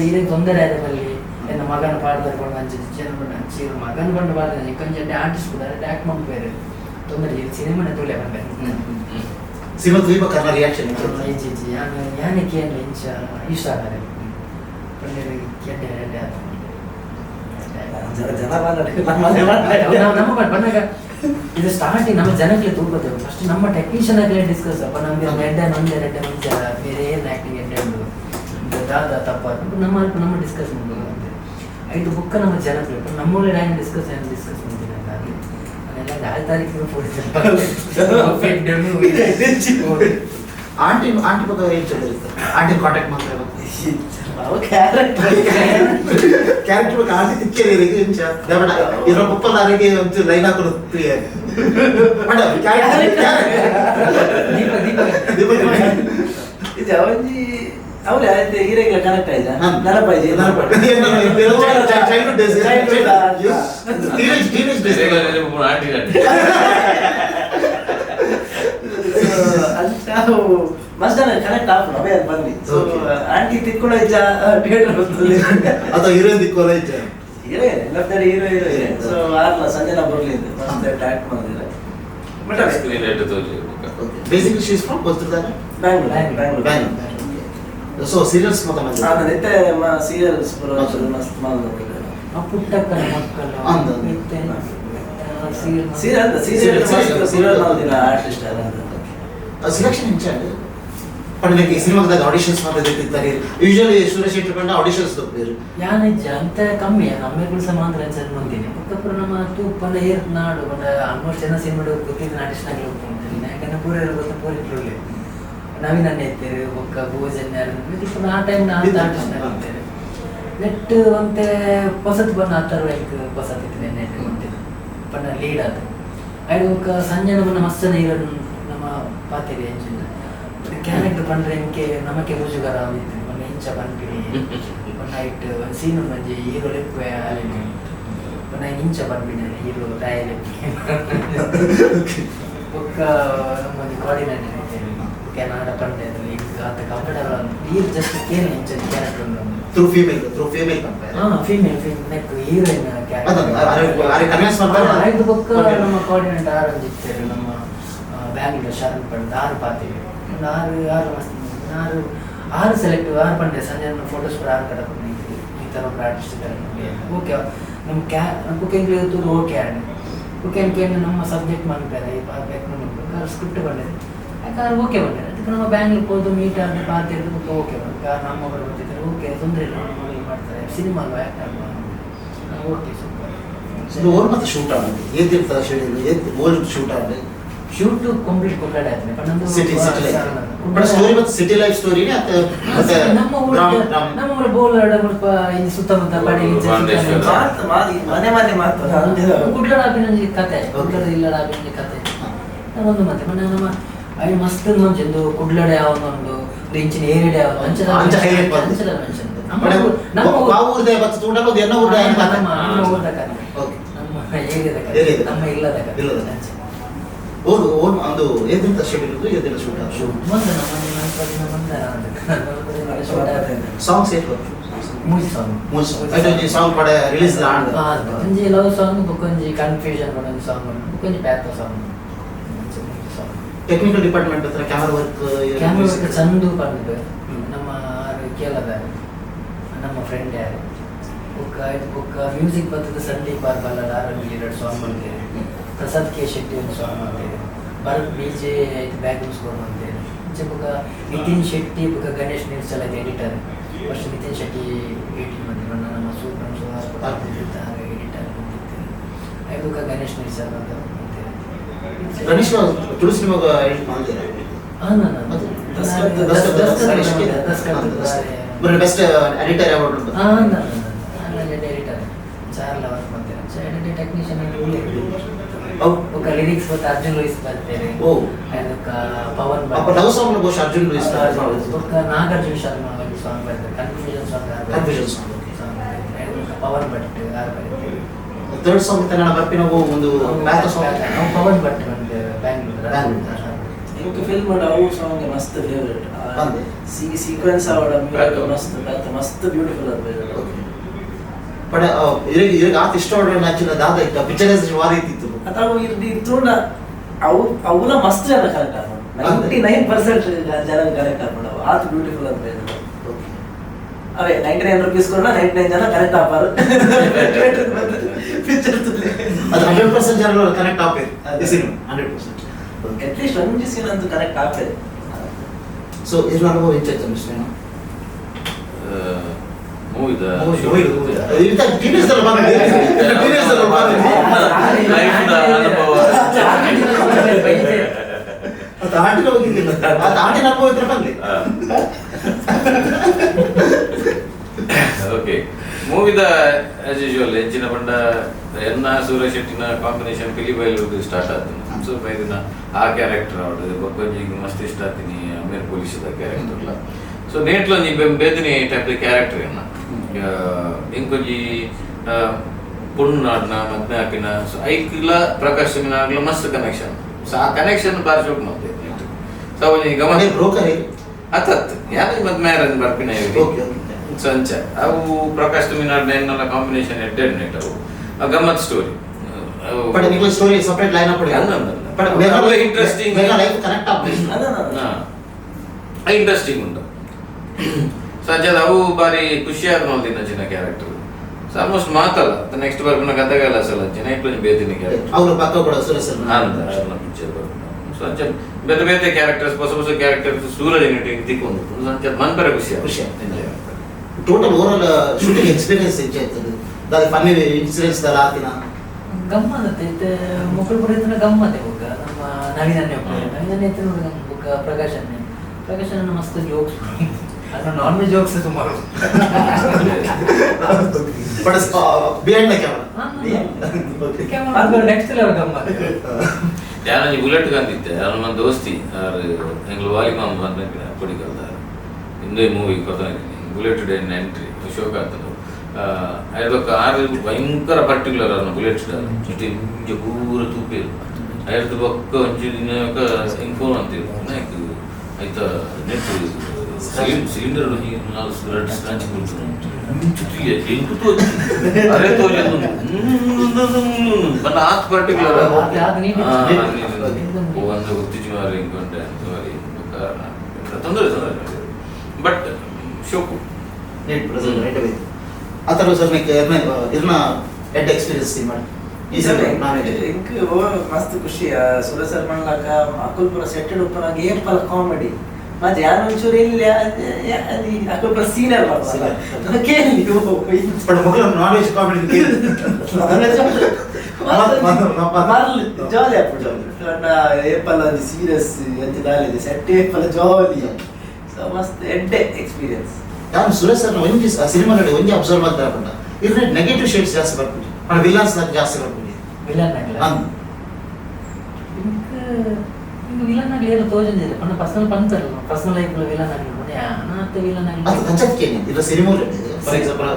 ಇದೇ ತೊಂದರೆ ಆದ ಮೇಲೆ ನನ್ನ ಮಗನ ಪಾಡ್ತಾರೆ ಕೊಂಡು ಹಂಚಿನ ಮಗನ ಬಂದು ಪಾಡ್ತಾರೆ ಕೊಂಚ ಆರ್ಟಿಸ್ಟ್ ಕೂಡ ಆಕ್ಟ್ ಮಾಡ್ಬೇರೆ ತೊಂದರೆ ಸಿನಿಮಾನೇ ತುಳೆ ಬಂದೆ ಸಿನಿಮಾ ತುಳಿಬ ಕರ್ನ ರಿಯಾಕ್ಷನ್ ಯಾನಕ್ಕೆ ಏನು ಇಂಚ ಇಷ್ಟ ಆದರೆ ಪಂಡ ಕೆಡ್ಡೆ ನಮ್ಮ ಬಂದಾಗ ಇದು ಸ್ಟಾರ್ಟಿಂಗ್ ನಮ್ಮ ಜನಕ್ಕೆ ತೂಕೋತೇವೆ ಫಸ್ಟ್ ನಮ್ಮ ಟೆಕ್ನಿಷಿಯನ್ ಆಗಲೇ ಡಿಸ್ಕಸ್ ಅಪ್ಪ ನಮಗೆ ರೆಡ್ಡೆ ಮುಂಚ ಬೇರೆ ಏನು ಆ್ಯಕ್ಟಿಂಗ್ ಎಡ್ಡೆ ಉಂಟು ದಾದ ತಪ್ಪ ನಮ್ಮ ಡಿಸ್ಕಸ್ ಮಾಡ್ಬೋದು ಅಂತ ಐದು ಬುಕ್ಕ ನಮ್ಮ ಜನಕ್ಕೆ ನಮ್ಮಲ್ಲಿ ನಾನು ಡಿಸ್ಕಸ್ ಮಾಡ್ತೀನಿ ಹಾಗೆ ಅದೆಲ್ಲ 4 ತಾರೀಕಿಗೆ ಆಂಟಿ ಬಗ್ಗೆ ಏನು ಚಲಿರುತ್ತೆ ಆಂಟಿ ಕಾಂಟ್ಯಾಕ್ಟ್ ಮಾಡ್ತಾರೆ ಕ್ಯಾರೆಕ್ಟರ್ ಬಗ್ಗೆ ಆಂಟಿ ತಿಕ್ಕೇರಿ ಇಂಚ ಇರೋ ಪಪ್ಪಲಾರಿಗೆ ಒಂದು ಲೈನ್ ಹಾಕೋದು ಪ್ರಿಯ ಇದು ಅವಜಿ ಅವ್ರು ಆಯ್ತು ಹೀರೋಗಳ ಕನೆಕ್ಟ್ ಆಯ್ತಾ ನೆನಪಾಯ್ತು ಚೈಲ್ಡ್ಹುಡ್ ಡೇಸ್ ಮಸ್ತ್ ಜನ ಕನೆಕ್ಟ್ ಆಫ್ ಅವೇ ಬಂದ್ವಿ ಸೊ ಆಂಟಿ ತಿಕ್ಕೊಳ್ಳೋ ಇಜ್ಜ ಥಿಯೇಟರ್ ಬರ್ತದೆ ಅಥವಾ ಹೀರೋಯಿನ್ ದಿಕ್ಕೋಲ ಇದ್ದೆ ಹೀರೋ ಎಲ್ಲದರ ಹೀರೋ ಸೊ ಆರ್ಲ ಸಂಜೆನ ಬರ್ಲಿ ಅಂತ ಮಸ್ತ್ ಟ್ಯಾಕ್ ಮಾಡಿದ್ರೆ ಬಟ್ ಸ್ಕ್ರೀನ್ ರೇಟ್ ತೋಜಿ basically she is from Kolkata Bangalore so serials ಮತ್ತೆ ಬಂದಿದೆ ನಾನು ನಿತ್ಯ ಸೀರಿಯಲ್ಸ್ ಬರೋದು ಮಸ್ತ್ ಮಾಡಿದ್ರು ಪುಟ್ಟಕ್ಕನ ಮಕ್ಕಳು ಅಂದ ಸೀರಿಯಲ್ ಮಾಡಿಲ್ಲ ಆರ್ಟಿಸ್ಟ್ ಸೆಲೆಕ್ಷನ್ ಹೆಂಚಾడు పండుగకి సినిమాకి ఆడిషన్స్ మాత్రం తింటారు యూజువల్లీ సురేష్ శెట్టి పండు ఆడిషన్స్ తప్పారు ಯಾನಿಜ್ಜ ಅಂತ ಕಮ್ಮಿ ನಮ್ಮ ಕೆಲಸ ಮಾತ್ರ ಅನ್ಸರ್ ಮುಂದಿನ ಒಕ್ಕಪ್ಪರು ನಮ್ಮ ತೂಪಂಡ ಏರ್ ನಾಡು ಬಂದ ಆಲ್ಮೋಸ್ಟ್ ಜನ ಸಿನಿಮಾ ಗೊತ್ತಿದ್ದ ಆರ್ಟಿಸ್ಟ್ನಾಗಿ ಹೋಗ್ತೀನಿ ಯಾಕಂದ್ರೆ ಪೂರ ಗೊತ್ತ ಪೂರಿಕ್ಲೇ ನವೀನ ಇರ್ತೇವೆ ಒಕ್ಕ ಭೋಜನ ಆ ಟೈಮ್ ನಾನು ಆರ್ಟಿಸ್ಟ್ನಾಗಿ ಹೋಗ್ತೇವೆ ನೆಟ್ ಅಂತೆ ಹೊಸತು ಬಂದು ಆ ಥರ ಲೈಕ್ ಹೊಸತಿತ್ತು ನೆಟ್ ಬಂತಿದ್ದು ಪಂಡ ಲೀಡ್ ಅದು ಅದು ಒಕ್ಕ ಸಂಜೆ ನಮ್ಮ ಮಸ್ತನ ಇರೋದು ನಮ್ಮ ಪಾತಿರಿ ಹೆಂಚಿನ ಕ್ಯಾರೆಕ್ಟರ್ ಪಂಡ್ರೆ ಇಂಕೆ ನಮಕ್ಕೆ ಮುಜುಗರ ಆಗಿತ್ತು ಮೊನ್ನೆ ಇಂಚ ಬಂದ್ಬಿಡಿ ನೈಟ್ ಒಂದು ಸೀನು ಮಂಜಿ ಹೀರೋ ಲೆಪ್ಪೆ ಅಲ್ಲಿಗೆ ಮೊನ್ನೆ ಇಂಚ ಬಂದ್ಬಿಡಿ ಹೀರೋ ರಾಯಲೆಪ್ಪಿ ಒಕ್ಕ ನಮ್ಮದು ಕೋಆರ್ಡಿನೇಟರ್ ಇದ್ದೇವೆ ಕೆನಾಡ ಪಂಡೆ ಈಗ ಆತ ಕಂಫರ್ಟಬಲ್ ಹೀರೋ ಜಸ್ಟ್ ಏನು ಇಂಚ ಕ್ಯಾರೆಕ್ಟರ್ ಉಂಟು through female compare female neck heroine character ಐದು ಬುಕ್ ನಮ್ಮ ಕೋಆರ್ಡಿನೇಟರ್ ಆರು ಇರ್ತೇವೆ ನಮ್ಮ ಬ್ಯಾಂಗ್ಳೂರ್ ಶರಣ್ ಪಂಡ್ 6 ಪಾತಿವಿ ಆರು ಸೆಲೆಕ್ಟ್ 6 ಪಂಡೆ ಸಂಜೆ ಫೋಟೋಸ್ ಕೂಡ 6 ಕಡೆ ಈ ಥರ ಒಬ್ಬರು ಆರ್ಟಿಸ್ಟ್ ಇದ್ದಾರೆ ಓಕೆ ನಮ್ಮ ಕುಕಿಂಗ್ ಇವತ್ತು ಓಕೆ ಆಡಿ ಕುಕಿಂಗ್ ನಮ್ಮ ಸಬ್ಜೆಕ್ಟ್ ಮಾಡ್ತಾರೆ ಸ್ಕ್ರಿಪ್ಟ್ ಬಂದಿದೆ ಯಾಕಂದ್ರೆ ಓಕೆ ಬಂದಿದೆ ಅದಕ್ಕೆ ನಮ್ಮ ಬ್ಯಾಂಗ್ಳೂರ್ ಹೋದು ಮೀಟ್ ಆಗಿ ಪಾತಿದ್ದು ಓಕೆ ಬಂದು ನಮ್ಮೊಬ್ಬರು ಬರ್ತಿದ್ದಾರೆ ಓಕೆ ತೊಂದರೆ ಇಲ್ಲ ನಮ್ಮ ಮಾಡ್ತಾರೆ ಸಿನಿಮಾ ಅಲ್ವಾ ಯಾಕೆ ಓಕೆ ಸೂಪರ್ ಓರ್ ಮತ್ತೆ ಶೂಟ್ ಆಗುತ್ತೆ ಏತಿರ್ತಾರೆ ಶೂಟ್ ಶೂಟ್ ಆಗುತ್ತೆ ಶೂಟ್ ಕಂಪ್ಲೀಟ್ ಕೊಟ್ಟಾಡೆ ಆಯ್ತು ಪಣ್ಣಂದು ಸಿಟಿ ಬಟ್ ಸ್ಟೋರಿ ಮತ್ತೆ ಸಿಟಿ ಲೈಫ್ ಸ್ಟೋರಿನೇ ಮತ್ತೆ ನಮ್ಮ ಊರ ಬೋಲಡ ಮುಲ್ಪ ಈ ಸುತ್ತಮುತ್ತ ಬಡಿ ಮನೆ ಮಾತ್ರ ಕುಡ್ಲಡ ಅಭಿನಂಜಿ ಕತೆ ಕುಡ್ಲಡ ಇಲ್ಲಡ ಅಭಿನಂಜಿ ಕತೆ ಒಂದು ಮತ್ತೆ ಮೊನ್ನೆ ನಮ್ಮ ಅవి ಮಸ್ತ್ ಮಂಚಂದು ಕುಡ್ಲಡ ಯಾವೊಂದು ಇಂಚಿನ ಏರಿಯಾ ಯಾವೊಂದು ಅಂಚಲ ನಮ್ಮ ಊರ್ದೆ ಬತ್ತು ತೂಡಲು ಎನ್ನ ಊರ್ದೆ ನಮ್ಮ ಊರ್ದ ಕತೆ ನಮ್ಮ ಏರಿಯಾದ ಕತೆ ನಮ್ಮ ಇಲ್ಲದ ಕತೆ ಓನ್ ಒಂದು ಏದಿಂತ ಶೆಡ್ಯೂಲ್ ಏದಿನ ಶೂಟ್ ಮುಂದೆ ಸಾಂಗ್ಸ್ ಏಟ್ ಮೂವಿ ಸಾಂಗ್ ಪಡೆ ರಿಲೀಸ್ ಆಂಡ್ ಒಂಜಿ ಲವ್ ಸಾಂಗ್ ಬೊಕೊಂಜಿ ಕನ್ಫ್ಯೂಷನ್ ಒಂಜಿ ಸಾಂಗ್ ಬೊಕೊಂಜಿ ಪ್ಯಾಥ ಸಾಂಗ್ ಟೆಕ್ನಿಕಲ್ ಡಿಪಾರ್ಟ್ಮೆಂಟ್ ಹತ್ರ ಕ್ಯಾಮರಾ ವರ್ಕ್ ಚಂದು ಬಂದು ನಮ್ಮ ಕೇಳದ ನಮ್ಮ ಫ್ರೆಂಡ್ ಯಾರು ಬುಕ್ಕ ಮ್ಯೂಸಿಕ್ ಬರ್ತದೆ ಸಂದೀಪ್ ಬಾರ್ಬಲ್ಲ ಆರಲ್ಲಿ 2 ಸಾಂಗ್ ಮಾಡ್ತೇವೆ ಪ್ರಸಾದ್ ಕೆ ಶೆಟ್ಟಿ ಒಂದು ಸಾಂಗ್ ಮಾಡ್ತೇವೆ ಭರತ್ BJ ಬ್ಯಾಕ್ಗ್ರೌಂಡ್ ಸ್ಕೋರ್ ಮಾಡ್ತೇವೆ ಮುಂಚೆ ಬುಕ್ಕ ನಿತಿನ್ ಶೆಟ್ಟಿ ಬುಕ್ಕ ಗಣೇಶ್ ನಿರ್ಸಲ ಎಡಿಟರ್ ಫಸ್ಟ್ ನಿತಿನ್ ಶೆಟ್ಟಿ 18 ಮಂದಿ ಬಣ್ಣ ನಮ್ಮ ಸೂಪರ್ ಎಡಿಟರ್ ಬಂದಿದ್ದೇವೆ ಬುಕ್ಕ ಗಣೇಶ್ ನಿರ್ಸಲ ಅಂತ ಮಾಡ್ತೇವೆ ಗಣೇಶ್ ತುಳು ಸಿನಿಮಾಗ ಎಡಿಟ್ ಮಾಡಿದ್ದಾರೆ ಬೆಸ್ಟ್ ಎಡಿಟರ್ ಅವಾರ್ಡ್ ಎಡಿಟರ್ ಚಾರ್ಲ ವರ್ಕ್ ಮಾಡ್ತೇವೆ ಟೆಕ್ನಿಷಿಯನ್ ఒక లిరిక్స్ పోతే అర్జున్ లూయిస్ బర్తేరే ఓ ఒక పవన్ అప్పుడు లవ్ సాంగ్ లో అర్జున్ లూయిస్ ఒక నాగార్జున శర్మ సాంగ్ బర్తేరే confusion song confusion song. Pavan Bhat ಯಾರು ಬರೀತಾರೆ ಥರ್ಡ್ ಸಾಂಗ್ ತನ್ನ ಬರ್ಪಿ ನಾವು ಒಂದು ಬ್ಯಾಕ್ ಸಾಂಗ್ ನಾವು ಪವನ್ ಭಟ್ ಒಂದು ಬ್ಯಾಂಗ್ಳೂರ್ ಇಂಕ ಫಿಲ್ಮ್ ಅವು ಸಾಂಗ್ ಮಸ್ತ್ ಫೇವರೇಟ್ ಬಂದೆ ಸೀಕ್ವೆನ್ಸ್ ಅವಡ ಮಸ್ತ್ ಮಸ್ತ್ ಬ್ಯೂಟಿಫುಲ್ ಅದು. ಬಟ್ ಇವಾಗ ಆತ ಇಷ್ಟ ಹೊಡ್ರೆ ನಾಚಿನ ದಾದ ಇತ್ತ ಪಿಕ್ಚರೈಸೇಷನ್ ವಾರ ಇತ್ತಿತ್ತು ಅಥವಾ ಇರ್ತುಂಡ ಅವುಲ ಮಸ್ತ್ ಜನ ಕರೆಕ್ಟ್ ಆಗ 99% ಜನ ಕರೆಕ್ಟ್ ಆಗ್ಬಿಡವು ಆತ ಬ್ಯೂಟಿಫುಲ್ ಅಂತ ಹೇಳಿದ್ರು. ಅವೇ 99 rupees ಕೊಡ 99 ಜನ ಕರೆಕ್ಟ್ ಆಗ್ಬಾರು ಪಿಕ್ಚರ್ ತುಲೆ ಅದು 100% ಜನ ಕನೆಕ್ಟ್ ಆಗ್ಬೇಕು ಈ ಸಿನಿಮಾ 100%. ಅಟ್ಲೀಸ್ಟ್ ಒಂದು ಸೀನ್ ಅಂತೂ ಕನೆಕ್ಟ್ ಆಗ್ತದೆ. ಸೊ ಇದ್ರ ಅನುಭವ ಹೆಚ್ಚಾಯ್ತು ಮಿಸ್ಟರ್ ಮೂವಿದ ಇಂಥ ಟೀನೇಜಲ್ಲಿ ಬಂದಿದೆ ಅನುಭವ ಅದು ಆಟಿನ ಹೋಗಿದ್ದಿಲ್ಲ ಅದು ಆಟಿನ ಅನುಭವ ಇದ್ರೆ ಬಂದೆ. ಓಕೆ ಮೂವಿದ ಆಸ್ ಯೂಶುವಲ್ ಹೆಚ್ಚಿನ ಬಂಡ ಎನ್ನ ಸೂರ್ಯ ಶೆಟ್ಟಿನ ಕಾಂಬಿನೇಷನ್ ಪಿಲಿಬೈಲು ಸ್ಟಾರ್ಟ್ ಆಯ್ತು. ಸೊ ಬೈದಿನ ಆ ಕ್ಯಾರೆಕ್ಟರ್ ಅವಡು ಬೊಬ್ಬಂಜಿಗೆ ಮಸ್ತ್ ಇಷ್ಟ ಆಗ್ತೀನಿ ಅಮೀರ್ ಪೊಲೀಸದ ಕ್ಯಾರೆಕ್ಟರ್ ಎಲ್ಲ. ಸೊ ನೇಟ್ಲ ನೀ ಬೇದಿನಿ ಟೈಪ್ ಕ್ಯಾರೆಕ್ಟರ್ ಏನ ಇಂಕೊಂಜಿ ಪುಣ್ಣಾಡ್ನ ಮದ್ನೆ ಹಾಕಿನ ಸೊ ಐಕ್ಲ ಪ್ರಕಾಶ್ ಆಗ್ಲ ಮಸ್ತ್ ಕನೆಕ್ಷನ್. ಸೊ ಆ ಕನೆಕ್ಷನ್ ಬಾರಿಸೋಕೆ ಮತ್ತೆ ಸೊ ಅವನಿಗೆ ಗಮನ ಬ್ರೋಕರ್ ಅತ್ತತ್ ಯಾರು ಮದ್ಮೆ ಬರ್ಪಿನ ಸಂಚ ಅವು ಪ್ರಕಾಶ್ ತುಮಿನಾಡ್ನ ಎನ್ನೆಲ್ಲ ಕಾಂಬಿನೇಷನ್ ಎಡ್ಡೆಡ್ ನೆಟ್ ಅವು ಗಮ್ಮತ್ ಸ್ಟೋರಿ ಬಟ್ ನಿಮಗೆ story separate line up but mega interesting mega life connect ಆಗ್ಬೇಕು ಇಂಟ್ರೆಸ್ಟಿಂಗ್ ಉಂಟು. ಸಂಜೆ ಅವು ಬಾರಿ ಖುಷಿಯಾದ ನೋಡ್ತೀನಿ ಚಿನ್ನ ಕ್ಯಾರೆಕ್ಟರ್. ಸೊ ಆಲ್ಮೋಸ್ಟ್ ಮಾತಲ್ಲ ನೆಕ್ಸ್ಟ್ ಬರ್ಬಿನ ಕಥೆಗಾಲ ಸಲ ನೈಟ್ ಬೇದಿನ ಕ್ಯಾರೆಕ್ಟರ್ ಅವರು ಪಕ್ಕ ಕೂಡ ಸುರೇಶನ್ ಅಂತ ಪಿಕ್ಚರ್ ಬರ್ಬಿನ ಸೊ ಅಂಚೆ ಬೇರೆ ಬೇರೆ ಕ್ಯಾರೆಕ್ಟರ್ಸ್ ಹೊಸ ಹೊಸ ಕ್ಯಾರೆಕ್ಟರ್ಸ್ ಸೂರಜ್ ಯೂನಿಟ್ ತಿಕ್ಕೊಂಡು ಸಂಚೆ ಮನ್ಪರೆ ಖುಷಿ ಎಂಜಾಯ್ ಮಾಡ್ತಾರೆ. Total over all shooting experience ಹೆಚ್ಚಾಯ್ತದೆ ದಾದ ಫನ್ನಿ ಇನ್ಸಿಡೆಂಟ್ಸ್ ದಾಲ ಆತಿನ ಗಮ್ಮತ್ ಐತೆ ಮಕ್ಕಳು ಬರೀತನ ಗಮ್ಮತ್ತೆ ಬುಕ್ಕ ನಮ್ಮ ನವೀನನ್ನೇ ಬುಕ್ಕ ಪ್ರಕಾಶನ ಮಸ್ತ್ ಜೋಕ್ಸ್ ಅದು ನಾನ್ ವೆಜ್ ಜೋಕ್ಸ್ ಸುಮಾರು but behind the camera next level ಗಮ್ಮತ್. ಯಾರು ಬುಲೆಟ್ ಕಂದಿದ್ದೆ ಯಾರು ನನ್ನ ದೋಸ್ತಿ ಎಂಗ್ಳು ವಾಲಿಕಾನ್ ಬಂದ ಕೊಡಿಕಲ್ದಾರ ಹಿಂದೆ ಮೂವಿ ಕೊಡ್ತಾಯಿದ್ದೀನಿ ಬುಲೆಟ್ ಡೇ ಎಂಟ್ರಿ ಶೋಕ್ ಆಗ್ತದೆ. ಅದಕ್ಕೆ ಆರು ಭಯಂಕರ ಪರ್ಟಿಕ್ಯುಲರ್ ಅವನು ಬುಲೆಟ್ ಜೊತೆ ಹಿಂಗೆ ಪೂರ ತೂಪಿರು ಐದು ಪಕ್ಕ ಒಂಚು ದಿನಕ ಹಿಂಗೆ ಫೋನ್ ಅಂತಿರು ಆಯ್ತಾ ನೆಟ್ ಸಿಲಿಂಡರ್ ನಾಲ್ಕು ಸ್ಕ್ರಾಚ್ ಕೊಡ್ತೀನಿ ಅರೆ ತೋರಿ ಬನ್ನ ಆತ್ ಪರ್ಟಿಕ್ಯುಲರ್ ಒಂದು ಗೊತ್ತಿದ್ದು ಮಾರಿ ಹಿಂಗೊಂಡೆ ತೊಂದರೆ ಬಟ್ ಶೋಕು ನೆಟ್ ಪ್ರೆಸೆಂಟ್ ರೈಟ್ ಅವೇ ಆ ಥರ ಸರ್ ಇದನ್ನ ಎಡ್ ಎಕ್ಸ್ಪೀರಿಯನ್ಸ್ ಮಾಡಿ ಈ ಸಲ ಇಂಕ್ ಮಸ್ತ್ ಖುಷಿ ಸುರೇಶ್ ಸರ್ ಮಾಡ್ಲಾಕ ಅಕುಲ್ಪುರ ಸೆಟ್ಟೆಡ್ ಉಪ್ಪನ ಗೇಮ್ ಪಲ ಕಾಮಿಡಿ ಮತ್ತೆ ಯಾರು ಒಂಚೂರು ಇಲ್ಲ ಅಕುಲ್ಪುರ ಸೀನಿಯರ್ ಕೇಳಿ ಬಟ್ ಮಕ್ಕಳು ನಾನ್ ವೆಜ್ ಕಾಮಿಡಿ ಜಾಲಿ ಆಗ್ಬಿಟ್ಟು ಏಪಲ್ಲ ಸೀರಿಯಸ್ ಎಂತ ದಾಲಿದೆ ಸೆಟ್ ಏಪಲ್ಲ ಜಾಲಿ ಸೊ ಮಸ್ತ್ ಎಡ್ಡೆ ಎಕ್ಸ್ಪೀರಿಯನ್ಸ್. ನಾನು ಸುರೇಶ್ ಸರ್ ಒಂಜಿ ಸಿನಿಮಾ ನೋಡಿ ಒಂಜಿ ಅಬ್ಸರ್ವ್ ಮಾಡ್ತಾ ಇದ್ರೆ ನೆಗೆಟಿವ್ ಶೇಡ್ಸ್ ಜಾಸ್ತಿ ಬರ್ಬಿಟ್ಟು ವಿಲನ್ಸ್ ಜಾಸ್ತಿ ಬರ್ಬಿಟ್ಟು ವಿಲನ್ ವಿಲನ್ ಆಗಲಿ ಏನು ತೋಜಂದಿಲ್ಲ ಪಣ್ಣ ಪರ್ಸನಲ್ ಲೈಫ್ ವಿಲನ್ ಆಗಲಿ ಅನಾಥ ವಿಲನ್ ಅದು ಆಗಲಿ ಕಚ್ಚತ್ಕೇನೆ ಇಲ್ಲ ಸಿನಿಮಾ ಫಾರ್ ಎಕ್ಸಾಂಪಲ್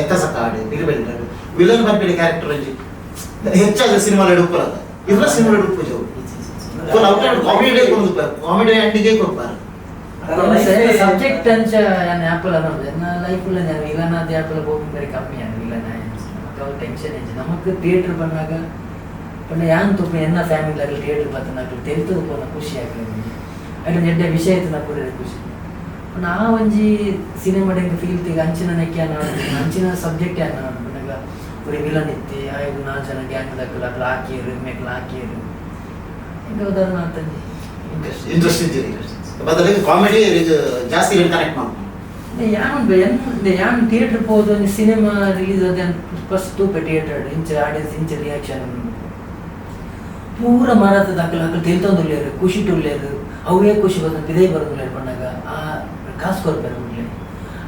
ಎತ್ತಸ ಕಾಡು ಪಿರಿಬೆಲ್ ವಿಲನ್ ಬರ್ಬೇಡಿ ಕ್ಯಾರೆಕ್ಟರ್ ಒಂಜಿ ಹೆಚ್ಚಾಗಿ ಸಿನಿಮಾ ಉಪ್ಪರದ ಇಲ್ಲ ಸಿನಿಮಾ ಉಪ್ಪು ಜೋ ಕಾಮಿಡಿ ಎಂಡಿಗೆ ಕೊಡ್ತಾರೆ ಸಬ್ಜೆಕ್ಟ್ ಅಂಚ ಆ್ಯಪಲ್ ಅನ್ನೋದು ಲೈಫಲ್ಲಿ ನಾನು ವಿಲನ್ ಅದು ಆ್ಯಪಲ್ ಹೋಗಿ ಬೇರೆ ಕಮ್ಮಿ ആണ് ವಿಲನ್ നമുക്ക് ಟೆನ್ಷನ್ ಇದೆ നമുക്ക് ಥಿಯೇಟರ್ ಬಂದಾಗ ಪಂಡ ಯಾನ್ ತುಪ್ಪ ಎನ್ನ ಫ್ಯಾಮಿಲಿ ಆಗಲಿ ಥಿಯೇಟರ್ ಬತ್ತನಾಗಲಿ ತೆಲ್ತದ ಪೋನ ಖುಷಿ ಆಗ್ತದೆ ಅದ್ರ ಎಡ್ಡೆ ವಿಷಯ ಇತ್ತು ಪೂರ ಖುಷಿ ನಾ ಒಂಜಿ ಸಿನಿಮಾ ಫೀಲ್ ತೆಗೆ ಅಂಚಿನ ನೆಕ್ಕೆ ಅಂಚಿನ ಸಬ್ಜೆಕ್ಟ್ ಯಾನ ಪಂಡಾಗ ಪೂರಿ ವಿಲನ್ ಇತ್ತು ಐದು 4 ಜನ ಗ್ಯಾಂಗ್ ದಕ್ಕಲ ಹಾಕಿರು ಮೇಕ್ಲ ಹಾಕಿರು ಈಗ ಉದಾಹರಣೆ ಅಂತಂದು ಇಂಟ್ರೆಸ್ಟಿಂಗ್ ಬದಲಿಗೆ ಕಾಮಿಡಿ ಜಾಸ್ತಿ ಕನೆಕ್ಟ್ ಮಾಡ್ಕೊಂಡು ಯಾನ್ ಥಿಯೇಟರ್ ಹೋದ ಸಿನಿಮಾ ರಿಲೀಸ್ ಅದ ಫಸ್ಟ್ ತೂಪೆ ಥಿಯೇಟರ್ ಇಂಚ ಆಡಿಯನ್ಸ್ ಇಂಚ ರಿಯಾಕ್ಷನ್ ಪೂರ ಮಾರಾಟ ದಾಖಲೆ ತಿಳ್ತೊಂದುಲ್ಲೇರು ಖುಷಿ ಟುಲ್ಲೇರು ಅವೇ ಖುಷಿ ಬಂದು ಇದೇ ಬರೋದಿಲ್ಲ ಪಣ್ಣಾಗ ಆ ಕಾಸು ಕೊಡ್ತಾರೆ ಮುಡ್ಲೆ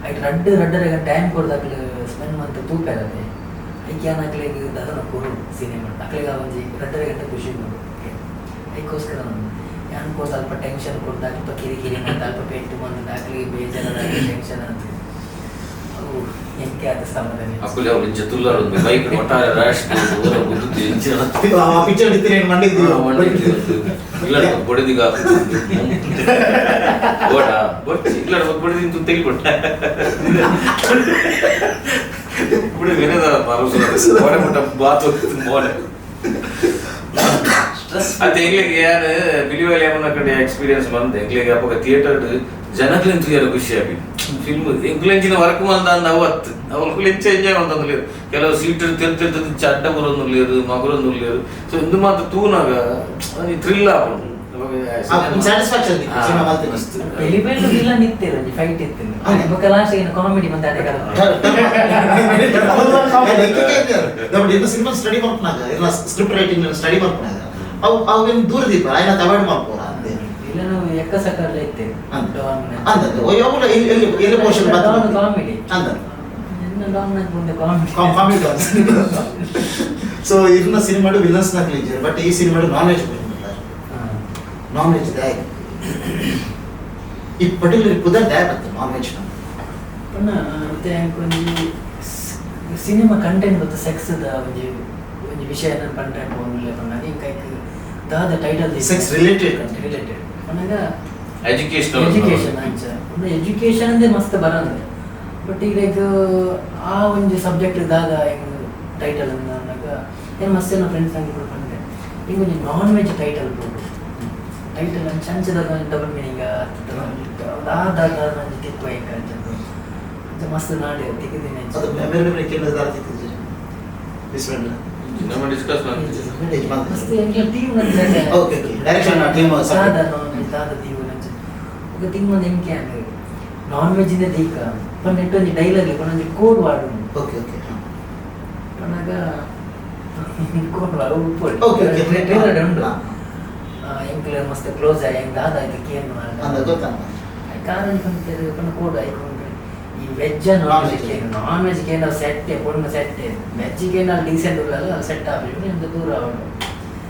ಆಯ್ತು ರಡ್ಡರೆಗ ಟೈಮ್ ಕೊಡ್ದಾಕ್ಲೆ ಸ್ಪೆಂಡ್ ಮಂತ್ ತೂಪೇರದೆ ಐಕೆ ಏನಾಗ್ಲಿ ದದನ ಕೊಡು ಸಿನಿಮಾ ಅಕ್ಲೆಗ ಒಂಜಿ ರಡ್ಡರೆ ಗಂಟೆ ಖುಷಿ ಕೊಡು ಅದಕ್ಕೋಸ್ಕರ ಯಾನ್ಕೋ ಸ್ವಲ್ಪ ಟೆನ್ಷನ್ ಕೊಡ್ದಾಗ ಕಿರಿಕಿರಿ ಮತ್ತು ಅಲ್ಪ ಪೆಟ್ಟು ಬಂದು ದಾಖಲೆಗೆ ಬೇಜಾರಾಗಿ ಟೆನ್ಷನ್ ಅಂತ ಎಂಕೆ ಆದ ಸಮಾಧಾನ ಅಕ್ಕುಲಿ ಅವ್ರು ಇಂಚ ತುಲ್ಲರು ಒಂದು ಬೈಕ್ ಒಟ್ಟಾರೆ ರ್ಯಾಶ್ ಗುದ್ದುತ್ತಿ ಇಂಚಿನ ಪಿಕ್ಚರ್ ಹಿಡಿತೀನಿ ಮಂಡಿದ್ದೀವಿ ಇಲ್ಲ ಬೊಡೆದಿಗ ಬೋಡ ಬೊಡ್ಚಿ ಇಲ್ಲ ಬೊಡೆದಿ ಇಂತ ತೆಗಿಕೊಟ್ಟ ಬುಡಿ ವಿನದ ಪಾರಸು ಬೋಡೆ ಮುಟ್ಟ ಬಾತ್ ಮೋನೆ ಅದು ಎಂಗ್ಲಿಗೆ ಯಾರು ಬಿಲಿವಲ್ಲಿ ಏಮನ್ನ ಕಡೆ ಎಕ್ಸ್ಪೀರಿಯನ್ಸ್ ಬಂದು ಎಂಗ್ಲಿಗೆ ಅಪ್ಪ ಥಿಯೇಟರ್ ಜನಕ್ಲಿಂತ ಯಾರು ಖುಷಿ ಆಗಿ ಫಿಲ್ಮ್ ಎಂಗ್ಲೆಂಚಿನ ವರ್ಕ್ ಮಂದ ಅಂದ ಅವತ್ತು ಅವ್ರು ಎಂಚ ಎಂಜಾಯ್ ಅಂತಂದು ಕೆಲವು ಸೀಟರ್ ತಿರ್ತಿರ್ತದ ಚಡ್ಡ ಬರೋದು లేరు ಮಗರೊಂದು లేరు ಸೊ ಇಂದು ಮಾತ್ರ ತೂನಾಗ ಥ್ರಿಲ್ ಆಪುಂಡು ಸ್ಯಾಟಿಸ್ಫ್ಯಾಕ್ಷನ್ ಎಲಿಬೇಟ್ ಇಲ್ಲ ನಿಂತಿರ ಫೈಟ್ ಇತ್ತಿಲ್ಲ ಬಕ ಲಾಸ್ಟ್ ಏನು ಕಾಮಿಡಿ ಬಂದಾಡೆ ಇನ್ನು ಸಿನಿಮಾ ಸ್ಟಡಿ ಮಾಡ್ಕೊಂಡಾಗ ಎಲ್ಲ ಸ್ಕ್ರಿಪ್ಟ್ ರೈಟಿಂಗ್ ಸ್ಟಡಿ ಮಾಡ್ಕೊಂಡಾಗ ಅವೇನು ದೂರದೀಪ ಆಯ್ನ ಅವಾಯ್ಡ್ ಮಾಡ್ಬೋರ ಅಂತೆ ಇಲ್ಲ ನಾವು ಎಕ್ಕ ಸಕರ್ಲ ಇತ್ತೇವೆ ಎಲ್ಲಿ ಪೋರ್ಷನ್ ಕಾಮಿಡಿ ಕಾಮಿಡಿ ಸೊ ಇನ್ನ ಸಿನಿಮಾಡು ವಿಲನ್ಸ್ ನಾಕ್ಲಿದ್ದಾರೆ ಬಟ್ ಈ ಸಿನಿಮಾಡು ನಾನ್ ವೆಜ್ ನಾನ್ ವೆಜ್ ದಾಯ ಈ ಪರ್ಟಿಕ್ಯುಲರ್ ಪುದರ್ ದಾಯ ಬರ್ತದೆ ನಾನ್ ವೆಜ್ ಮತ್ತೆ ಸಿನಿಮಾ ಕಂಟೆಂಟ್ ಮತ್ತು ಸೆಕ್ಸ್ ಒಂದು ವಿಷಯ ಕಂಟೆಂಟ್ ಬಂದಿಲ್ಲ ಪನ್ನಾಗ ಹಿಂಗೆ ದಾದ ಟೈಟಲ್ ಸೆಕ್ಸ್ ರಿಲೇಟೆಡ್ ಪನ್ನಾಗ ಎಜುಕೇಶನ್ ಅಂಚ ಎಜುಕೇಶನ್ ಅಂದ್ರೆ ಮಸ್ತ್ ಬರಂದೆ ಬಟ್ ಈಗ ಆ ಒಂದು ಸಬ್ಜೆಕ್ಟ್ ದಾದ ಹಿಂಗೆ ಟೈಟಲ್ ಅಂದಾಗ ಏನು ಮಸ್ತ್ ಏನೋ ಫ್ರೆಂಡ್ಸ್ ಹಂಗೆ ಬಂದೆ ಹಿಂಗೆ ಒಂದು ನಾನ್ ವೆಜ್ ಟೈಟಲ್ ಟೈಟಲ್ ಚಂಚದಾಗ ಡಬಲ್ ಮೀನಿಂಗ್ ದಾದಾಗ ತಿಕ್ಕು ಹೆಂಗೆ ಅಂತ ಮಸ್ತ್ ನಾಡಿ ತೆಗೆದಿನಿ ಅದು ಬೇರೆ ಬೇರೆ ಕೇಳಿದ ದಾರ ತಿಕ್ಕಿದ್ರಿ ಡಿಸ್ಮೆಂಟ್ ನಮ್ಮ ಡಿಸ್ಕಸ್ ಮಾಡ್ತೀವಿ ಮಸ್ತ್ ಹೆಂಗೆ ಟೀಮ್ ಅಂದ್ರೆ ಓಕೆ ಓಕೆ ಡೈರೆಕ್ಷನ್ ಟೀಮ್ ದಾದ ದಾದ ಟೀಮ್ ಅಂದ್ರೆ ఒక థింగ్ మన ఇంకే అంటే నాన్ వెజ్ దే దీక పన్ నెట్టొంది డైలాగ్ కొనంది కోడ్ వాడు ఓకే ఓకే పనగా కోడ్ వాడు ఓకే ఓకే ಟ್ರೇಲರ್ ಉಂಟು ಎಂಕ್ಲೆ ಮಸ್ತ್ ಕ್ಲೋಸ್ ಆಗಿ ದಾದ ಇದಕ್ಕೆ ಏನು ಅಂದ ಗೊತ್ತಾ ಕಾರಣ ಕಂತೇರು ಪನ ಕೋಡ್ ಐಕೊಂಡ್ರೆ ಈ ವೆಜ್ ನಾನ್ ವೆಜ್ ಗೆ ನಾವು ಸೆಟ್ ಪೊಣ್ಣ ಸೆಟ್ ವೆಜ್ ಗೆ ನಾವು ಡಿಸೆಂಟ್ ಉಳ್ಳಲ್ಲ ಸೆಟ್ ಆಗಬೇಕು ಅಂತ ದೂರ ಆವಡು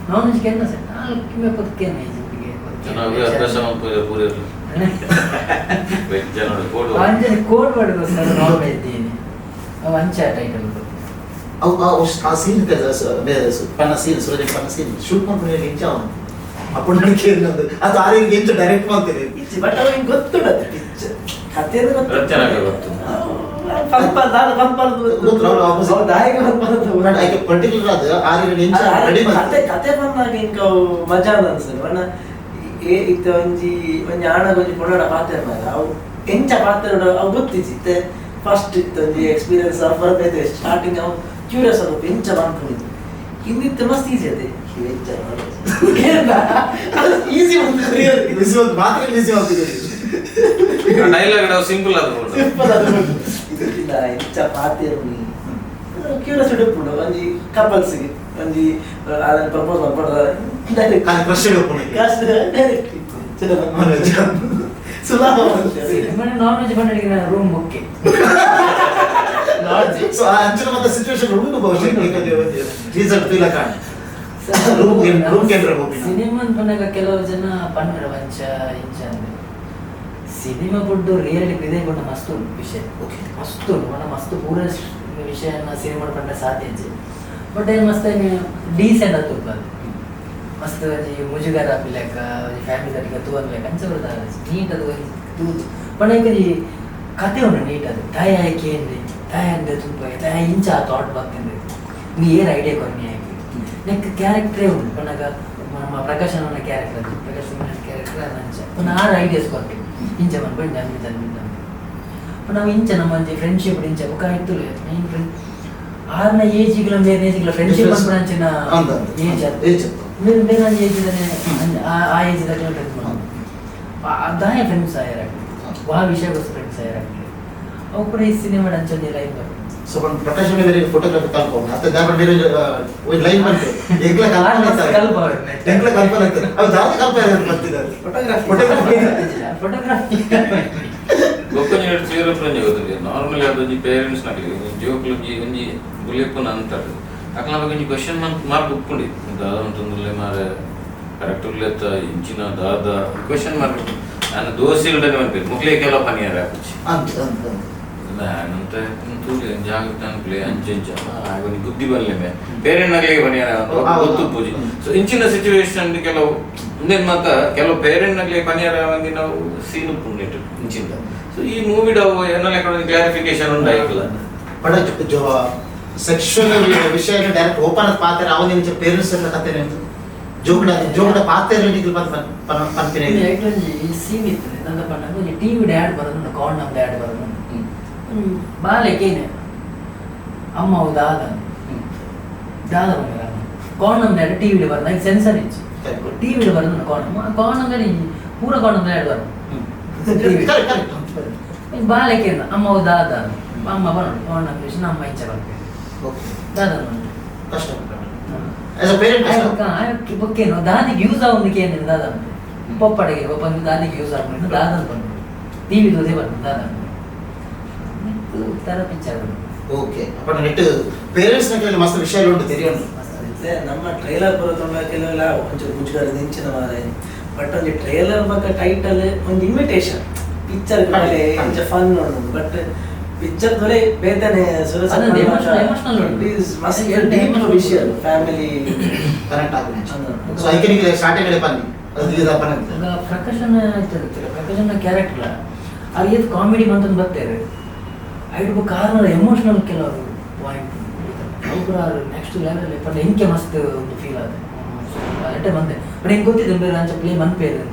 ನಾನ್ ವೆಜ್ ಗೆ ಸೆಟ್ ಕಿಮೆ ಪದಕ್ಕೆ ನೈಜ್ ನಾವು ಅಭ್ಯಾಸ ಮಾಡ್ಬೋದು ಪೂರ ವೆಜ್ ನೋಡಿ ಕೋಡ್ ಅಂಜನೆ ಕೋಡ್ ಮಾಡೋಸ್ಕರ ನಾನ್ ವೆಜ್ ದೀನಿ ಅವ ಅಂಚ ಟೈಟಲ್ ಆ ಸೀನ್ ಪನ್ನ ಸೀನ್ ಸೂರ್ಯ ಪನ್ನ ಸೀನ್ ಶೂಟ್ ಮಾಡ್ಕೊಂಡು ಇಂಚ ಅವನು ಅప్పుడు ನನಗೆ ಏನದು ಅದು ಆರಿಗೆ ಇಂಚ ಡೈರೆಕ್ಟ್ ಮಾಡ್ತೀನಿ ಬಟ್ ಅವ್ನಿಗೆ ಗೊತ್ತುಂಟು ಪಿಕ್ಚರ್ ಕಥೆದು ಚೆನ್ನಾಗಿ ಗೊತ್ತು ಪರ್ಟಿಕ್ಯುಲರ್ ಅದು ಆರಿಗೆ ಇಂಚ ರೆಡಿ ಕತೆ ಕತೆ ಬಂದಾಗ ಇಂಕ ಮಜಾ ಅನ್ಸಲ್ಲ ಬಣ್ಣ ಇತ್ತ ಒಂಜಿ ಒಂಜಿ ಆಣಗ ಒಂಜಿ ಪೊಡಾಡ ಪಾತ್ರ ಮಾರ ಅವು ಎಂಚ ಪಾತ್ರ ಅವು ಗೊತ್ತಿತ್ತೆ ಫಸ್ಟ್ ಇತ್ತು ಒಂಜಿ ಎಕ್ಸ್ಪೀರಿಯನ್ಸ್ ಬರ್ಬೇಕು ಸ್ಟಾರ್ಟಿಂಗ್ ಅವು ಕ್ಯೂರಿಯಸ್ ಅವು ಎಂಚ ಬಂದ್ಕೊಂಡಿದ್ದು ಹಿಂದಿತ್ತು ಮಸ್ತ್ ಈಸಿ ಅದೇ ಈಸಿ ಮಾತ್ರ ಈಸಿ ಆಗ್ತಿದೆ ಡೈಲಾಗ್ ಸಿಂಪಲ್ ಅದು ಇಲ್ಲ ಎಂಚ ಪಾತ್ರ ಕ್ಯೂರಿಯಸ್ ಉಡುಪುಂಡು ಒಂಜಿ ಕಪಲ್ಸ್ಗೆ ಒಂಜಿ ಅದನ್ನ ಪ್ರಪೋಸ್ ಮಾಡ್ಕೊಡ ಡೈರೆಕ್ಟ್ ಕ್ರಶ್ ಸುಲಭ ನಾನ್ ವೆಜ್ ಬಂದಿಗೆ ರೂಮ್ ಬುಕ್ ಸೊ ಆ ಅಂಚಿನ ಮತ್ತೆ ಸಿಚುವೇಶನ್ ಉಂಟು ಬಹುಶಃ ರಿಸಲ್ಟ್ ಫೀಲ್ ಕಾಣ ರೂಮ್ ಕೇಂದ್ರ ಹೋಗಿ ಸಿನಿಮಾ ಬಂದಾಗ ಕೆಲವು ಜನ ಪಂಡ್ರ ವಂಚ ಇಂಚ ಅಂದ್ರೆ ಸಿನಿಮಾ ಬುಡ್ಡು ರಿಯಾಲಿಟಿ ಇದೇ ಬಣ್ಣ ಮಸ್ತ್ ವಿಷಯ ಮಸ್ತ್ ಬಣ್ಣ ಮಸ್ತ್ ಪೂರ ವಿಷಯನ ಸಿನಿಮಾ ಪಂಡ ಸಾಧ್ಯ ಬಟ್ ಏನು ಮಸ್ತ್ ಡೀಸೆಂಟ್ ಅದು ಮಸ್ತ್ ಮುಜುಗರ ಲೆಕ್ಕ ಫ್ಯಾಮಿಲಿ ತಟ್ಟಿಗೆ ತೂನ್ಲೆಕ್ಕ ಅಂಚ ಬರ್ತಾರೆ ನೀಟ್ ಅದು ತೂದು ಪಣ ಈಗ ಕತೆ ಉಂಟು ನೀಟ್ ಅದು ತಾಯಿ ಆಯ್ಕೆ ಏನ್ರಿ ತಾಯಿ ಅಂದ್ರೆ ತುಂಬ ತಾಯಿ ಇಂಚ ಆ ಥಾಟ್ ಬರ್ತಂದ್ರೆ ನೀ ಏನು ಐಡಿಯಾ ಕೊನೆ ಆಯ್ಕೆ ನೆಕ್ ಕ್ಯಾರೆಕ್ಟ್ರೇ ಉಂಟು ಪಣಗ ನಮ್ಮ ಪ್ರಕಾಶ್ ಅನ್ನೋ ಕ್ಯಾರೆಕ್ಟರ್ ಅದು ಪ್ರಕಾಶ್ ಕ್ಯಾರೆಕ್ಟರ್ ಅಂಚ ಪುನಃ 6 ಐಡಿಯಾಸ್ ಕೊಟ್ಟು ಇಂಚ ಬಂದ್ಬಿಟ್ಟು ಜನ್ಮಿದ್ದ ನಾವು ಇಂಚ ನಮ್ಮ ಫ್ರೆಂಡ್ಶಿಪ್ ಇಂಚ ಮುಖ ಇತ್ತು ಮೇನ್ ಫ್ರೆಂಡ್ 6ನ ಏಜಿಗಳ ಬೇರೆ ಏಜಿಗಳ ಫ್ರೆಂಡ್ಶಿಪ್ ಅಂತ ಅಂಚಿನ ಏಜ್ ಬೇರೆ ಬೇರೆ ಏಜ್ ಇದ್ದಾನೆ ಆ ಏಜ್ ಇದ್ದಾಗ ಫ್ರೆಂಡ್ಸ್ ಮಾಡೋದು ಅದಾಯ ಫ್ರೆಂಡ್ಸ್ ಆಯ್ರಾಗ್ತದೆ ಆ ವಿಷಯಗೋಸ್ಕರ ಫ್ರೆಂಡ್ಸ್ ಆಯ್ರಾಗ್ತದೆ ಅವು ಕೂಡ ಈ ಸಿನಿಮಾ ಅಂಚೊಂದು ಲೈನ್ ಬರ್ತದೆ ಸೊ ಪ್ರಕಾಶ್ ಬೇರೆ ಫೋಟೋಗ್ರಾಫಿ ಕಲ್ಪೋಣ ಮತ್ತೆ ದಾರ ಬೇರೆ ಒಂದು ಲೈನ್ ಬಂತು ಎಂಗ್ಲ ಕಲ್ಪನೆ ಆಗ್ತದೆ ಅದು ದಾದ ಕಲ್ಪನೆ ಬರ್ತಿದ್ದಾರೆ ಫೋಟೋಗ್ರಾಫಿ ಗೊಬ್ಬರ ಚೀರ ಫ್ರೆಂಡ್ ಗೊತ್ತಿದೆ ನಾರ್ಮಲಿ ಅದೊಂದು ಪೇರೆಂಟ್ಸ್ ನಾಗಲಿ ಜೋಕ್ಲು ಒಂಜಿ ಬುಲೆಪ್ಪನ ಅಂತಾడు ಅಕಲ ಬಗ್ಗೆ ಕ್ವೆಶ್ಚನ್ ಮಾರ್ಕ್ ಉಟ್ಕೊಂಡಿ ದಾದ ಅಂತಂದ್ರೆ ಮಾರೆ ಕರೆಕ್ಟ್ ಉರ್ಲೆತ್ತ ಇಂಚಿನ ದಾದ ಕ್ವೆಶ್ಚನ್ ಮಾರ್ಕ್ ನಾನು ದೋಸೆ ಇಲ್ದೇ ಮಾಡ್ಬೇಕು ಮುಕ್ಲೆ ಕೆಲವು ಪನಿಯಾರ ಹಾಕಿ ಅಂತ ಜಾಗೃತ ಅನ್ಕಲೆ ಅಂಚೆಂಚ ಅವನಿಗೆ ಬುದ್ಧಿ ಬರಲಿಲ್ಲ ಪೇರೆಂಟ್ನಾಗಲಿಗೆ ಪನಿಯಾರ ಗೊತ್ತು ಪೂಜೆ ಸೊ ಇಂಚಿನ ಸಿಚುವೇಶನ್ ಕೆಲವು ಮುಂದೇನು ಮಾತ ಕೆಲವು ಪೇರೆಂಟ್ನಾಗಲಿಗೆ ಪನಿಯಾರ ಒಂದು ನಾವು ಸೀನು ಪುಣ್ಯಟ್ಟು ಇಂಚಿಂದ ಸೊ ಈ ಮೂವಿ ಏನೆಲ್ಲ ಕ್ಲಾರಿಫಿಕೇಶನ್ ಉಂಟಾಗಿಲ್ಲ ಬಡ ಸೆಕ್ಷುವಲ್ ವಿಷಯ ಡೈರೆಕ್ಟ್ ಓಪನ್ ಆಗಿ ಪಾತ್ರ ಅವನ ಪೇರೆಂಟ್ಸ್ ಎಲ್ಲ ಕತೆ ಜೋಗಡ ಪಾತ್ರ ಪಂಪಿನ ಸೀನ್ ಇತ್ತು ನನ್ನ ಪಂಡ ಟಿವಿ ಆಡ್ ಬರೋದು ಕಾಂಡ್ ನಮ್ದು ಆಡ್ ಬರೋದು ಬಾಲೆಕೇನೆ ಅಮ್ಮ ದಾದ ಬಂದ ಕಾಂಡ್ ನಮ್ದು ಆಡ್ ಟಿವಿಲಿ ಬರೋದು ಸೆನ್ಸರ್ ಇಚ್ಚು ಟಿವಿಲಿ ಬರೋದು ಕಾಂಡ್ ನಮ್ದು ಪೂರ ಕಾಂಡ್ ನಮ್ದು ಆಡ್ ಬರೋದು ಬಾಲೆಕೇನ ಅಮ್ಮ ದಾದ ಅಮ್ಮ ಬರೋದು ಕಾಂಡ್ ನಮ್ದು ಅಮ್ಮ ಇಚ್ಛೆ ಬರ್ತೇವೆ ದಾದ ಕಷ್ಟ ಬೊಕ್ಕೇನು ದಾದಿಗೆ ಯೂಸ್ ಆಗೋದಕ್ಕೆ ಏನಿಲ್ಲ ದಾದ ಪಪ್ಪಡೆಗೆ ಬಂದು ದಾದಿಗೆ ಯೂಸ್ ಆಗೋದು ದಾದ ಬಂದು ಟಿವಿ ದೋದೆ ಬಂದು ದಾದ ತರ ಪಿಕ್ಚರ್ ಓಕೆ ಅಪ್ಪ ನೆಟ್ ಪೇರೆಂಟ್ಸ್ ನ ಮಸ್ತ್ ವಿಷಯ ಉಂಟು ತೆರೆಯುಂಟು ನಮ್ಮ ಟ್ರೈಲರ್ ಬರೋದ್ರೊಳಗೆ ಕೆಲವೆಲ್ಲ ಒಂಚೂರು ಮುಜುಗರ ನಿಂಚಿನ ಮಾರೆ ಬಟ್ ಒಂದು ಟ್ರೈಲರ್ ಬಗ್ಗೆ ಟೈಟಲ್ ಒಂದು ಇನ್ವಿಟೇಷನ್ ಪಿಕ್ಚರ್ ಮೇಲೆ ಫನ್ ನೋಡೋದು ಬಟ್ ಪಿಕ್ಚರ್ ದೊರೆ ಬೇತನೆ ವಿಷಯ ಫ್ಯಾಮಿಲಿ ಕರೆಕ್ಟ್ ಆಗಿದೆ ಸೊ ಐಕನಿಗೆ ಸ್ಟಾರ್ಟಿಂಗ್ ಅಲ್ಲಿ ಬನ್ನಿ ಅದು ಇದು ಅಪ್ಪನ ಪ್ರಕಾಶನ ಪ್ರಕಾಶನ ಕ್ಯಾರೆಕ್ಟರ್ ಅಲ್ಲಿ ಕಾಮಿಡಿ ಮಂತಂದು ಬರ್ತಾರೆ ಐದು ಕಾರಣ ಎಮೋಷನಲ್ ಕೆಲವರು ಪಾಯಿಂಟ್ ಅವರು ನೆಕ್ಸ್ಟ್ ಲೆವೆಲ್ ಬಟ್ ಹೆಂಗೆ ಮಸ್ತ್ ಒಂದು ಫೀಲ್ ಆದ ಅಟ್ಟೆ ಬಂದೆ ಬಟ್ ಹೆಂಗೆ ಗೊತ್ತಿದೆ ಬೇರೆ ಅಂಚ ಪ್ಲೇ ಮನ್ಪೇರು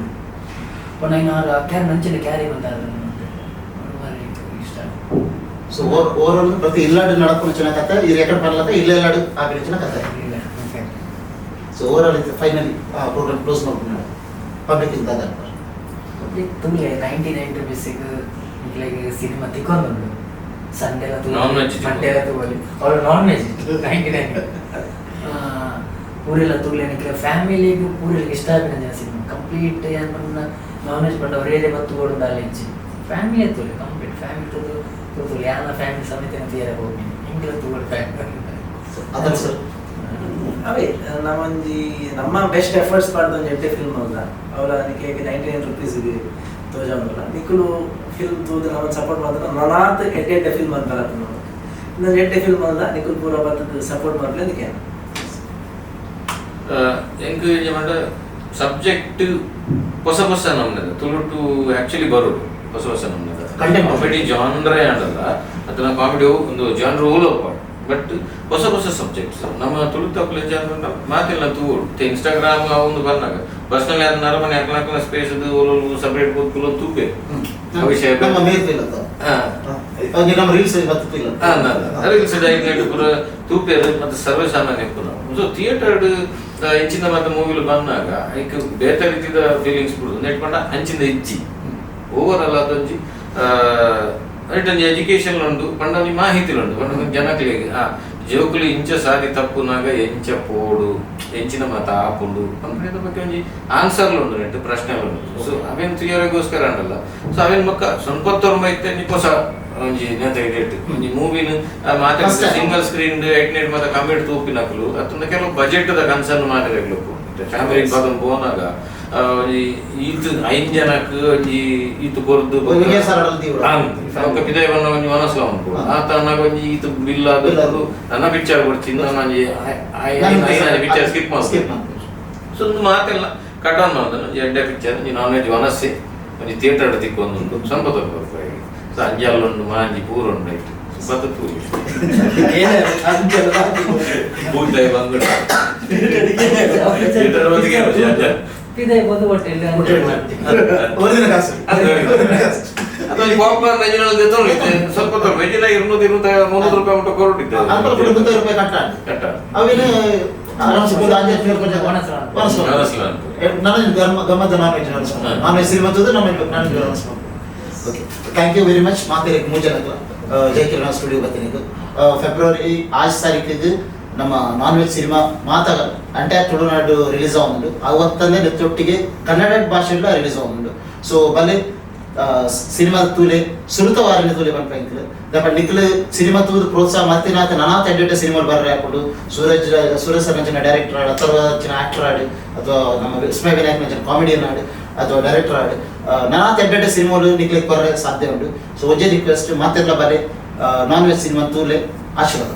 ಬಟ್ ನಾನು ಕ್ಯಾರಿ ನಂಚಿನ ಕ್ಯಾರಿ ಬಂತ ಇಷ್ಟ ಸೊ ಓವರಾಲ್ ಪ್ರತಿ ಇಲ್ಲಾಡು ನಡಕೊಂಡು ಚಿನ್ನ ಕತೆ ಈ ರೆಕಾರ್ಡ್ ಬರಲತ್ತ ಇಲ್ಲೆಲ್ಲಾಡು ಆಗಿನ ಚಿನ್ನ ಕತೆ ಸೊ ಓವರಾಲ್ ಇದು ಫೈನಲಿ ಪ್ರೋಗ್ರಾಮ್ ಕ್ಲೋಸ್ ಮಾಡ್ಕೊಂಡು ಪಬ್ಲಿಕ್ ಇದ್ದಾಗ ಪಬ್ಲಿಕ್ ತುಲೆ 99 ರುಪೀಸಿಗೆ ಲೈಕ್ ಸಿನಿಮಾ ತಿಕ್ಕೊಂಡು ಸಂಡೇ ಮಂಡೇ ತಗೊಳ್ಳಿ ಅವ್ರು ನಾನ್ ವೆಜ್ 99 ಪೂರೆಲ್ಲ ತುಗ್ಲೇನಿಕ್ಕೆ ಫ್ಯಾಮಿಲಿಗೂ ಪೂರೆಲ್ಲ ಇಷ್ಟ ಆಗಿನ ಸಿನಿಮಾ ಕಂಪ್ಲೀಟ್ ಏನು ಬಂದ ನಾನ್ ವೆಜ್ ಬಂದ ಅವರೇ ಬತ್ತು ಕೊಡೋದು ಅಲ್ಲಿ ಹೆಚ್ಚಿ ಫ್ಯಾಮಿಲಿ ತುಲೆ ಕಂಪ್ಲೀಟ್ ಫ್ಯಾಮಿಲಿ ತುಳು ಯಾರ ಫ್ಯಾಮಿಲಿ ಸಮೇತ ತೀರ ಹೋಗಿ ಹಿಂಗೆ ತುಗಳು ಅದರ ಸರ್ ಅವೇ ನಾವೊಂದು ನಮ್ಮ ಬೆಸ್ಟ್ ಎಫರ್ಟ್ಸ್ ಮಾಡ್ದೊಂದು ಎಡ್ಡೆ ಫಿಲ್ಮ್ ಅಲ್ಲ ಅವರ ಅದಕ್ಕೆ 99 ರುಪೀಸ್ಗೆ ತೋಜಲ್ಲ ನಿಖಲು ಫಿಲ್ಮ್ ತೋದು ನಾವು ಸಪೋರ್ಟ್ ಮಾಡಿದ್ರೆ ನನಾತ್ ಎಡ್ಡೆ ಫಿಲ್ಮ್ ಅಂತಾರೆ ಇನ್ನೊಂದು ಎಡ್ಡೆ ಫಿಲ್ಮ್ ಅಲ್ಲ ನಿಖಲ್ ಪೂರ ಬರ್ತದೆ ಸಪೋರ್ಟ್ ಮಾಡಲಿ ಅದಕ್ಕೆ ಎಂಕರೇಜ್ ಮಾಡ ಸಬ್ಜೆಕ್ಟ್ ಹೊಸ ಹೊಸ ನಮ್ನದ ತುಳುಟು ಆಕ್ಚುಲಿ ಬರೋದು ಹೊಸ ಹೊಸ ನಮ್ನದ ಕಾಮಿಡಿ ಜಾನ್ರೇ ಆಡಲ್ಲ ಅದನ್ನ ಕಾಮಿಡಿ ಒಂದು ಜಾನ್ರ್ ಓಲೋಪ ಬಟ್ ಹೊಸ ಹೊಸ ಸಬ್ಜೆಕ್ಟ್ಸ್ ನಮ್ಮ ತುಳು ತಪ್ಪಲೆ ಜಾನ್ರ ಮಾತಿಲ್ಲ ತೂಡು ಇನ್ಸ್ಟಾಗ್ರಾಮ್ ಒಂದು ಬಂದಾಗ ಪರ್ಸನಲ್ ಯಾರು ನರಮನೆ ಹಾಕ್ಲಾಕ ಸ್ಪೇಸ್ ಓಲೋಲು ಸಪರೇಟ್ ಕೂತ್ಕೊಳ್ಳೋ ತೂಪೆ ವಿಷಯ ನಮ್ಮ ಮೇಲ್ತಿಲ್ಲ ಹಾಗೆ ನಮ್ಮ ರೀಲ್ಸ್ ಬರ್ತತಿಲ್ಲ ರೀಲ್ಸ್ ಡೈರೆಕ್ಟ್ ಪೂರ ತೂಪೆ ಮತ್ತೆ ಸರ್ವಸಾಮಾನ್ಯ ಪುನಃ ಸೊ ಥಿಯೇಟರ್ ಇಂಚಿನ ಮತ್ತೆ ಮೂವಿಲು ಬಂದಾಗ ಈಗ ಬೇರೆ ರೀತಿಯ ಫೀಲಿಂಗ್ಸ್ ಬಿಡುದು ನೆಟ್ಕೊಂಡ ಅಂಚಿಂದ ಇಜ್ಜಿ ಓವರ್ ಆಲ್ ಅದೊಂಜಿ ರಿಟರ್ನ್ ಎಜುಕೇಶನ್ ಉಂಟು ಪಂಡೊಂಜಿ ಮಾಹಿತಿ ಉಂಟು ಪಂಡ ಜನಕ್ಲಿಗೆ ಜೋಕುಲು ಇಂಚ ಸಾರಿ ತಪ್ಪುನಾಗ ಎಂಚ ಪೋಡು ಎಂಚಿನ ಮಾತ ಆಪುಂಡು ಅಂದ್ರ ಬಗ್ಗೆ ಒಂಜಿ ಆನ್ಸರ್ಲು ಉಂಟು ನೆಟ್ಟು ಪ್ರಶ್ನೆಲು ಉಂಟು ಸೊ ಅವೇನು ಕ್ಲಿಯರ್ಗೋಸ್ಕರ ಅಂಡಲ್ಲ ಸೊ ಅವೇನು ಮಕ್ಕ ಸ್ವಲ್ಪ ಮೈತೆ ಹೊಸ ಒಂಜಿ ನೆನಪಿಟ್ಟು ಒಂಜಿ ಮೂವಿನ ಮಾತಾಡಿದ ಸಿಂಗಲ್ ಸ್ಕ್ರೀನ್ 8 ಮಾತ ಕಂಪ್ಲೀಟ್ ತೂಪಿನಕ್ಲು ಅತ್ತೊಂದು ಕೆಲವು ಬಜೆಟ್ ಕನ್ಸರ್ನ್ ಮಾಡಿರಲು ಫ್ಯಾಮಿಲಿ ಭಾಗ ಹೋದಾಗ ಈತು 5 ಜನಕ್ಕೆ ಒಂಜಿ ಈತು ಕೊರ್ದು ಪಿದಯವನ್ನ ಒಂಜಿ ಮನಸ್ಸು ಉಂಟು ಆತ ನನಗೆ ಒಂಜಿ ಈತು ಬಿಲ್ ಆದದ್ದು ನನ್ನ ಪಿಕ್ಚರ್ ಕೊಡ್ತೀನಿ ನಾನು ಪಿಕ್ಚರ್ ಸ್ಕಿಪ್ ಮಾಡ್ತೀನಿ ಸೊ ಒಂದು ಮಾತೆಲ್ಲ ಕಟ್ ಆನ್ ಮಾಡೋದು ಎಡ್ಡೆ ಪಿಕ್ಚರ್ ಒಂಜಿ ನಾನ್ ವೆಜ್ ಮನಸ್ಸೆ ಒಂಜಿ ಥಿಯೇಟರ್ ತಿಕ್ಕೊಂದುಂಟು ಸಂಪತ್ತು ಬರ್ಬೇಕು ಅಂಜಲ್ಲೊಂದು ಮಾಂಜಿ ಪೂರೊಂದು ಆಯ್ತು ಬದುಕು ಸ್ವಲ್ಪ ವೆಜ್ಜಿನ 200 ರೂಪಾಯಿ ಉಂಟು ಕೊರಟಿದ್ದೆ ಗಮ್ಮತ್ತ ನಾನ್ ವೆಜ್ ಶ್ರೀಮಂತದ್ದು okay thank you very much ಮಾತಿರಕ್ಕೆ ಮೂಜನಕ್ಕೆ ಜೈ ಕಿರಣ ಸ್ಟುಡಿಯೋ ಬರ್ತೀನಿ ಫೆಬ್ರವರಿ 5 ತಾರೀಕಿಗೆ ನಮ್ಮ ನಾನ್ ವೆಜ್ ಸಿನಿಮಾ ಮಾತಾಗ ಅಂಟೈರ್ ತುಳುನಾಡು ರಿಲೀಸ್ ಆಗುಂಡು ಅವತ್ತನೇ ನೆತ್ತೊಟ್ಟಿಗೆ ಕನ್ನಡ ಭಾಷೆಲ್ಲ ರಿಲೀಸ್ ಆಗುಂಡು ಸೊ ಬಲ್ಲೆ ಸಿನಿಮಾ ತೂಲೆ ಸುರುತ ವಾರನೆ ತೂಲೆ ಪಂಪಂಕಲು ದಪ್ಪ ನಿಕ್ಲು ಸಿನಿಮಾ ತೂದು ಪ್ರೋತ್ಸಾಹ ಮತ್ತಿನಾತ ನನಾತ ಎಡ್ಡೆ ಸಿನಿಮಾ ಬರ್ರೆ ಹಾಕೊಂಡು ಸೂರಜ್ ಸರ್ ನಂಚಿನ ಡೈರೆಕ್ಟರ್ ಆಡು ಅಥವಾ ಆಕ್ಟರ್ ಆಡು ಅಥವಾ ನಮ್ಮ ವಿಸ್ಮಯ ವಿನಾಯಕ್ ನಂಚಿನ ಕಾಮಿಡಿಯನ್ ಆಡು ಅಥವಾ ಡೈರೆಕ್ಟರ್ ಆಡು ನಾನಾತ ಎಡ್ಡೆ ಸಿನಿಮಾಲು ನಿಕ್ಲಿಕ್ಕೆ ಬರೋ ಸಾಧ್ಯ ಉಂಟು. ಸೊ ಒಂಜೆ ರಿಕ್ವೆಸ್ಟ್ ಮಾತೆಲ್ಲ ಬರೀ ನಾನ್ ವೆಜ್ ಸಿನಿಮಾ ತೂಲೆ ಆಶೀರ್ವಾದ.